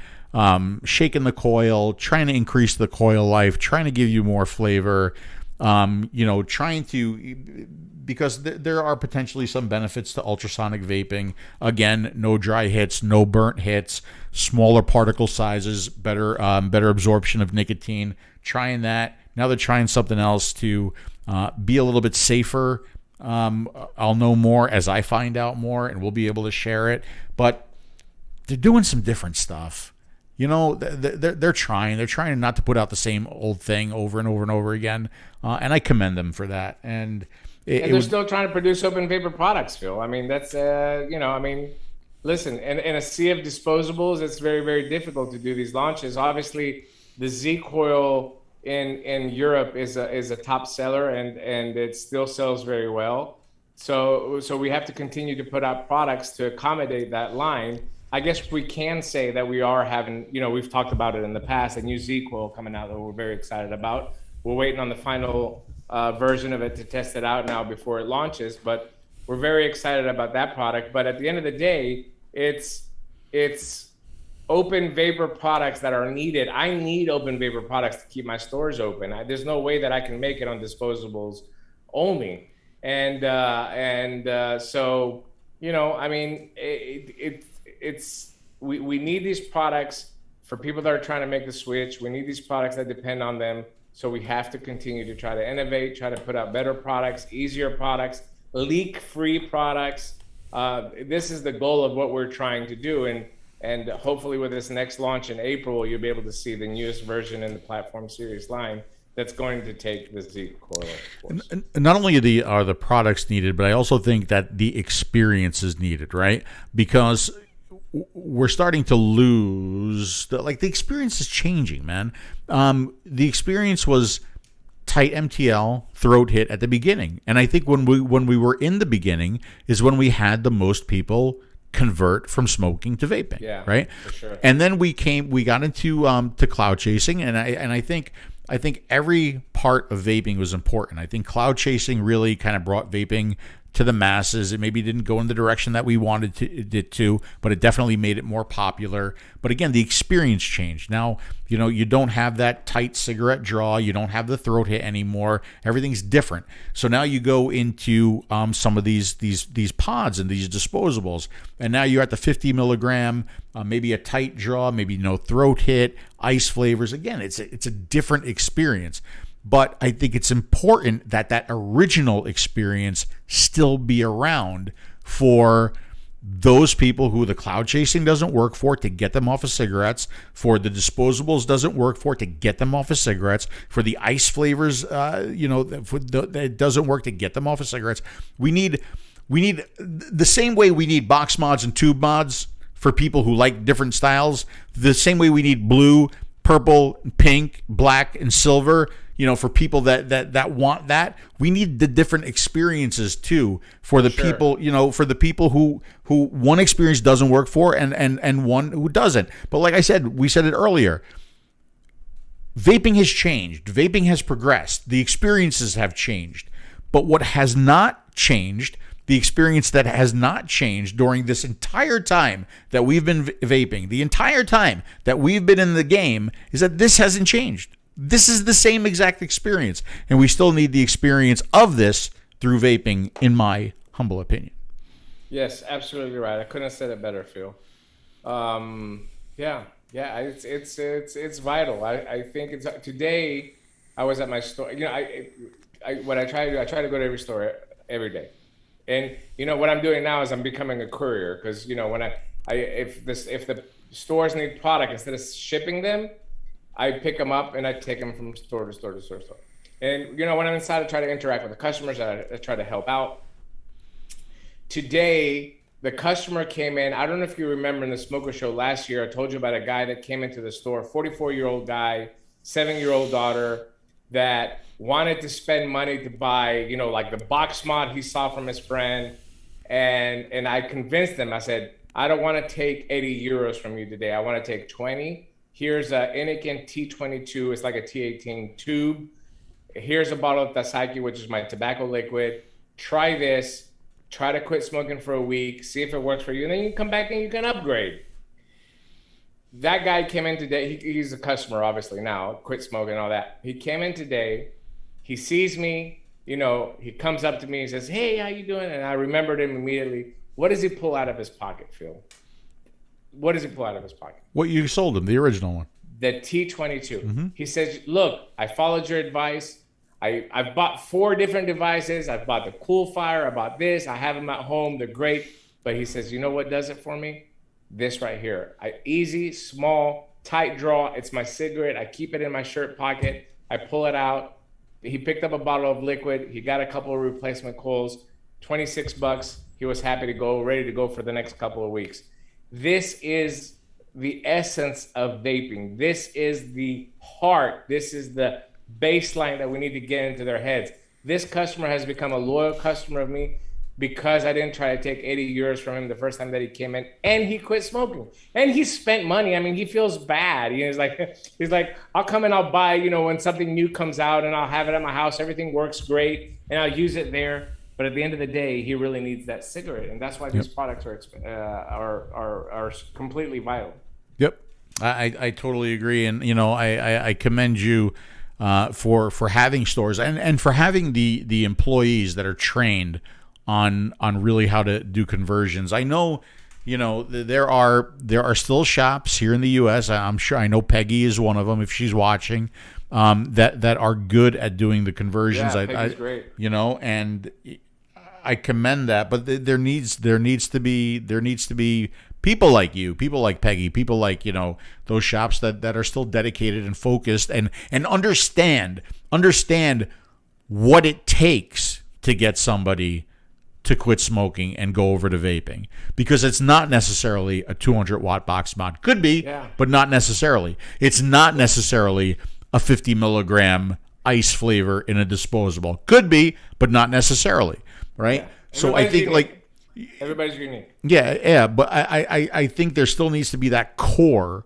shaking the coil, trying to increase the coil life, trying to give you more flavor, trying to. Because there are potentially some benefits to ultrasonic vaping. Again, no dry hits, no burnt hits, smaller particle sizes, better absorption of nicotine. Trying that. Now they're trying something else to be a little bit safer. I'll know more as I find out more, and we'll be able to share it. But they're doing some different stuff. They're trying. They're trying not to put out the same old thing over and over and over again. And I commend them for that. And they're still trying to produce open vapor products, Phil. I mean, that's, listen, in a sea of disposables, it's very, very difficult to do these launches. Obviously, the Z coil in Europe is a top seller, and it still sells very well. So we have to continue to put out products to accommodate that line. I guess we can say that we are having, we've talked about it in the past, a new 𝗂𝗂 coming out that we're very excited about. We're waiting on the final version of it to test it out now before it launches, but we're very excited about that product. But at the end of the day, it's open vapor products that are needed. I need open vapor products to keep my stores open. There's no way that I can make it on disposables only. And so, I mean, we need these products for people that are trying to make the switch. We need these products that depend on them. So we have to continue to try to innovate, try to put out better products, easier products, leak-free products. This is the goal of what we're trying to do. And hopefully with this next launch in April, you'll be able to see the newest version in the Platform Series line that's going to take the 𝗂𝗂. Not only are the products needed, but I also think that the experience is needed, right? Because we're starting to lose the experience is changing, man. The experience was tight MTL, throat hit at the beginning, and I think when we were in the beginning is when we had the most people convert from smoking to vaping, right? For sure. And then we got into to cloud chasing, and I think every part of vaping was important. I think cloud chasing really kind of brought vaping to the masses. It maybe didn't go in the direction that we wanted it to, but it definitely made it more popular. But again, the experience changed. Now, you don't have that tight cigarette draw. You don't have the throat hit anymore. Everything's different. So now you go into some of these pods and these disposables, and now you're at the 50 milligram, maybe a tight draw, maybe no throat hit, ice flavors. Again, it's a different experience. But I think it's important that original experience still be around for those people who the cloud chasing doesn't work for, to get them off of cigarettes, for the disposables doesn't work for, to get them off of cigarettes, for the ice flavors, it doesn't work, to get them off of cigarettes. We need the same way we need box mods and tube mods for people who like different styles, the same way we need blue, purple, pink, black, and silver, for people that want that. We need the different experiences too for the people, for the people who one experience doesn't work for and one who doesn't. But like I said, we said it earlier, vaping has changed. Vaping has progressed. The experiences have changed. But what has not changed, the experience that has not changed during this entire time that we've been vaping, the entire time that we've been in the game, is that this hasn't changed. This is the same exact experience, and we still need the experience of this through vaping, in my humble opinion. Yes, absolutely right. I couldn't have said it better, Phil. It's vital. I think it's today. I was at my store. What I try to go to every store every day, and what I'm doing now is I'm becoming a courier, because when if the stores need product, instead of shipping them, I pick them up and I take them from store to store to store to store. And when I'm inside, I try to interact with the customers. I try to help out. Today, the customer came in. I don't know if you remember in the Smoker Show last year, I told you about a guy that came into the store, 44-year-old guy, 7-year-old daughter, that wanted to spend money to buy, the box mod he saw from his friend. And I convinced him. I said, I don't want to take 80 euros from you today. I want to take 20. Here's a Innokin T22. It's like a T18 tube. Here's a bottle of 𝗀𝗨𝗂𝘀, which is my tobacco liquid. Try this. Try to quit smoking for a week. See if it works for you. And then you can come back and you can upgrade. That guy came in today. He's a customer, obviously, now. Quit smoking and all that. He came in today. He sees me. He comes up to me and says, hey, how you doing? And I remembered him immediately. What does he pull out of his pocket, Phil? What does he pull out of his pocket? What you sold him, the original one. The T22. Mm-hmm. He says, look, I followed your advice. I've bought 4 different devices. I've bought the CoolFire. I bought this. I have them at home. They're great. But he says, you know what does it for me? This right here. Easy, small, tight draw. It's my cigarette. I keep it in my shirt pocket. I pull it out. He picked up a bottle of liquid. He got a couple of replacement coils, $26. He was happy to go, ready to go for the next couple of weeks. This is the essence of vaping. This is the heart. This is the baseline that we need to get into their heads. This customer has become a loyal customer of me. because I didn't try to take 80 euros from him the first time that he came in, and he quit smoking, and he spent money. I mean, he feels bad. He's like, I'll come and I'll buy, when something new comes out, and I'll have it at my house. Everything works great, and I'll use it there. But at the end of the day, he really needs that cigarette, and that's why these products are completely vital. Yep, I totally agree, and I commend you for having stores and for having the employees that are trained on really how to do conversions. I know, there are still shops here in the U.S. I'm sure, I know Peggy is one of them if she's watching, that are good at doing the conversions. Yeah, Peggy's great. And I commend that, but there needs to be people like you, people like Peggy, people like those shops that are still dedicated and focused and understand what it takes to get somebody to quit smoking and go over to vaping, because it's not necessarily a 200-watt box mod. Could be, but not necessarily. It's not necessarily a 50 milligram ice flavor in a disposable. Could be, but not necessarily, right? Yeah. So I think unique. Everybody's unique. Yeah, but I think there still needs to be that core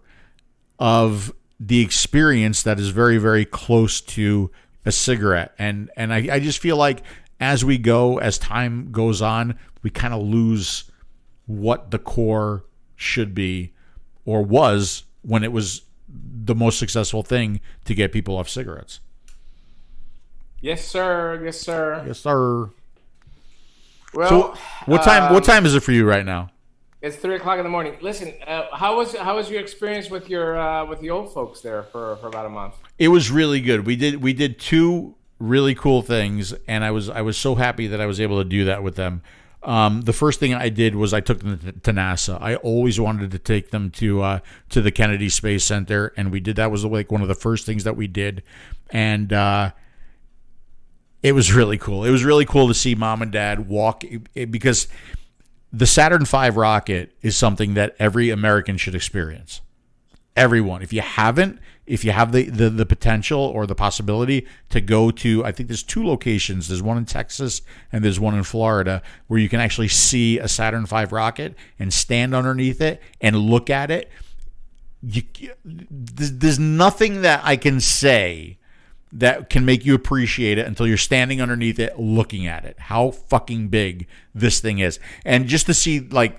of the experience that is very, very close to a cigarette, and I just feel like as time goes on, we kind of lose what the core should be or was when it was the most successful thing to get people off cigarettes. Yes, sir. Yes, sir. Yes, sir. Well, so what time is it for you right now? It's 3:00 in the morning. Listen, how was your experience with the old folks there for about a month? It was really good. We did two really cool things, and I was so happy that I was able to do that with them. The first thing I did was I took them to NASA. I always wanted to take them to the Kennedy Space Center, and we did. That was like one of the first things that we did, and it was really cool. It was really cool to see Mom and Dad walk, because the Saturn V rocket is something that every American should experience. Everyone. If you have the potential or the possibility to go to, I think there's two locations. There's one in Texas and there's one in Florida where you can actually see a Saturn V rocket and stand underneath it and look at it. There's nothing that I can say that can make you appreciate it until you're standing underneath it looking at it. How fucking big this thing is. And just to see like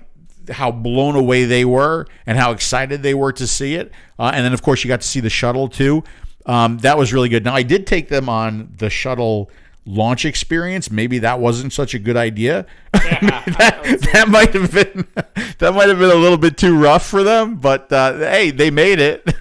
how blown away they were and how excited they were to see it. And then, of course, you got to see the shuttle, too. That was really good. Now, I did take them on the shuttle launch experience. Maybe that wasn't such a good idea. that might have been a little bit too rough for them. But, hey, they made it.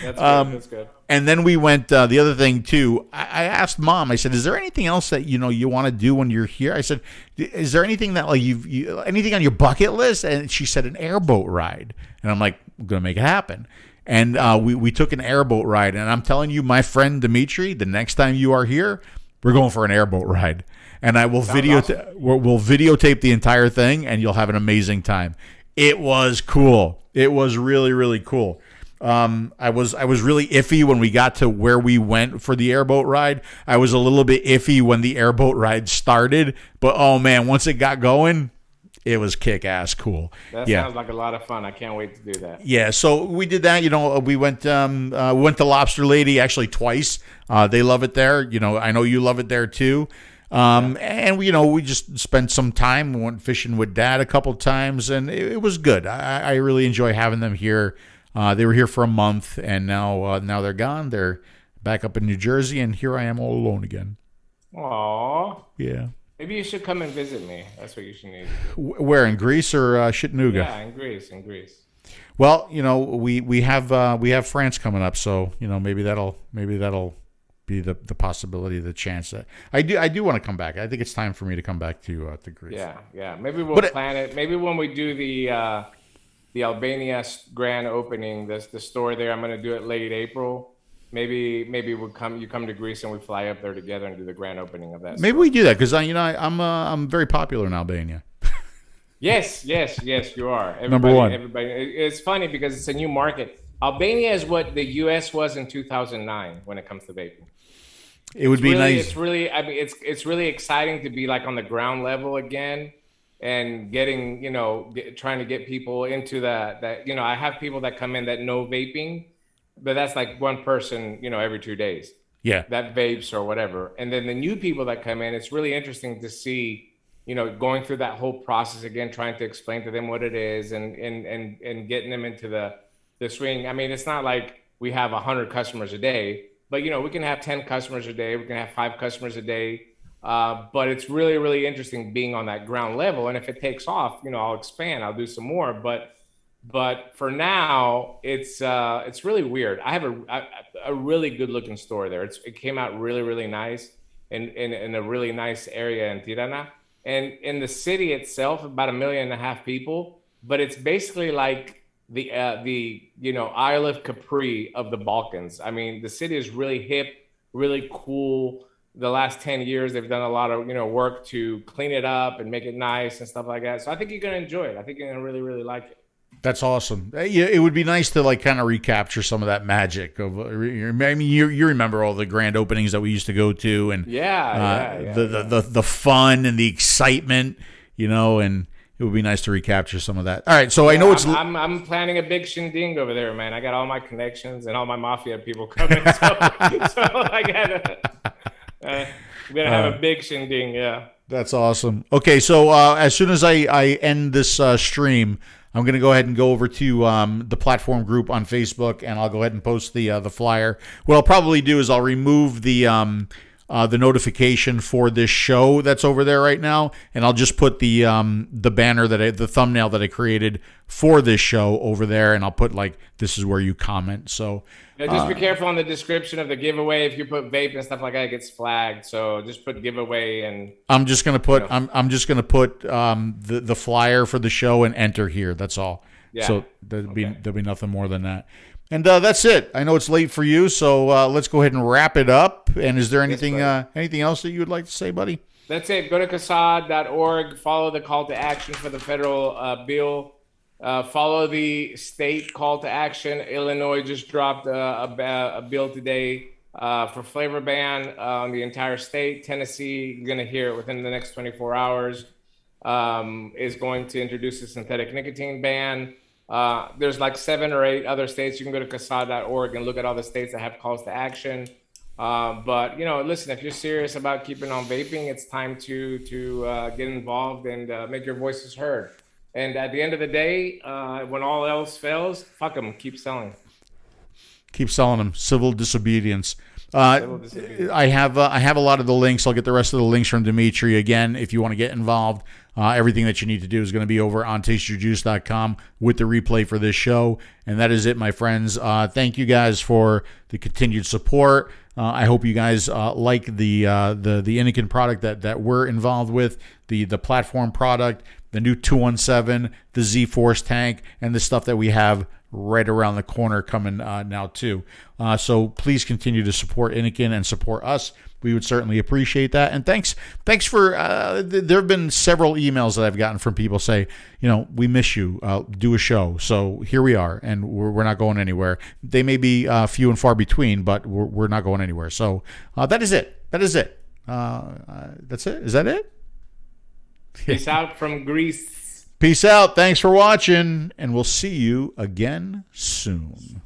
That's good. And then we went, the other thing, too, I asked Mom, I said, is there anything else that, you want to do when you're here? I said, is there anything that, like, anything on your bucket list? And she said, an airboat ride. And I'm like, I'm going to make it happen. And we took an airboat ride. And I'm telling you, my friend Dimitri, the next time you are here, we're going for an airboat ride. And I will we'll videotape the entire thing, and you'll have an amazing time. It was cool. It was really, really cool. I was really iffy when we got to where we went for the airboat ride. I was a little bit iffy when the airboat ride started, but oh man, once it got going, it was kick-ass cool. That sounds like a lot of fun. I can't wait to do that. Yeah, so we did that. We went to Lobster Lady actually twice. They love it there. I know you love it there too. And we just spent some time. We went fishing with Dad a couple times, and it was good. I really enjoy having them here. They were here for a month, and now they're gone. They're back up in New Jersey, and here I am all alone again. Aww. Yeah. Maybe you should come and visit me. That's what you should need. Where, in Greece or Chattanooga? Yeah, in Greece. Well, we have France coming up, so maybe that'll be the possibility, the chance that I do want to come back. I think it's time for me to come back to Greece. Yeah. Maybe we'll plan it. Maybe when we do the Albania grand opening, the store there, I'm going to do it late April. Maybe you come to Greece and we fly up there together and do the grand opening of that. Maybe we do that because I'm very popular in Albania. Yes, you are. Number one. Everybody. It's funny because it's a new market. Albania is what the U.S. was in 2009 when it comes to vaping. It would be really, nice. It's really, I mean, it's really exciting to be like on the ground level again, and getting, trying to get people into that. I have people that come in that know vaping, but that's like one person, every 2 days. Yeah. That vapes or whatever. And then the new people that come in, it's really interesting to see, going through that whole process again, trying to explain to them what it is and getting them into the swing. I mean, it's not like we have 100 customers a day, but we can have 10 customers a day. We can have 5 customers a day. But it's really, really interesting being on that ground level. And if it takes off, I'll expand, I'll do some more. But for now, it's really weird. I have a really good looking store there. It came out really, really nice in a really nice area in Tirana. And in the city itself, about 1.5 million people. But it's basically like the Isle of Capri of the Balkans. I mean, the city is really hip, really cool. The last 10 years, they've done a lot of work to clean it up and make it nice and stuff like that. So I think you're gonna enjoy it. I think you're gonna really, really like it. That's awesome. Yeah, it would be nice to like kind of recapture some of that magic of. I mean, you remember all the grand openings that we used to go to, and the fun and the excitement, and it would be nice to recapture some of that. All right, so I know it's. I'm planning a big shindig over there, man. I got all my connections and all my mafia people coming, so I gotta. We're gonna have a big shindig, yeah. That's awesome. Okay, so as soon as I end this stream, I'm going to go ahead and go over to the platform group on Facebook, and I'll go ahead and post the flyer. What I'll probably do is I'll remove the notification for this show that's over there right now, and I'll just put the banner the thumbnail that I created for this show over there, and I'll put like, this is where you comment. So just be careful on the description of the giveaway. If you put vape and stuff like that, it gets flagged. So just put giveaway, and I'm just gonna put I'm just gonna put the flyer for the show and enter here. That's all. Yeah. So there'll be nothing more than that. And that's it. I know it's late for you, so let's go ahead and wrap it up. And is there anything else that you would like to say, buddy? That's it. Go to CASAD.org. Follow the call to action for the federal bill. Follow the state call to action. Illinois just dropped a bill today for flavor ban on the entire state. Tennessee, you're going to hear it within the next 24 hours, is going to introduce a synthetic nicotine ban. There's like 7 or 8 other states. You can go to CASAD.org and look at all the states that have calls to action. But listen, if you're serious about keeping on vaping, it's time to get involved and make your voices heard. And at the end of the day, when all else fails, fuck them. Keep selling. Keep selling them. Civil disobedience. I have a lot of the links. I'll get the rest of the links from Dimitri. Again, if you want to get involved, everything that you need to do is going to be over on tasteyourjuice.com with the replay for this show. And that is it, my friends. Thank you guys for the continued support. I hope you guys like the Innokin product that we're involved with, the platform product, the new 217, the Z-Force tank, and the stuff that we have right around the corner coming now too. So please continue to support Innokin and support us. We would certainly appreciate that. And thanks for, there have been several emails that I've gotten from people say, we miss you, do a show. So here we are, and we're not going anywhere. They may be few and far between, but we're not going anywhere. So that is it. That's it. Is that it? Peace out from Greece. Peace out. Thanks for watching, and we'll see you again soon.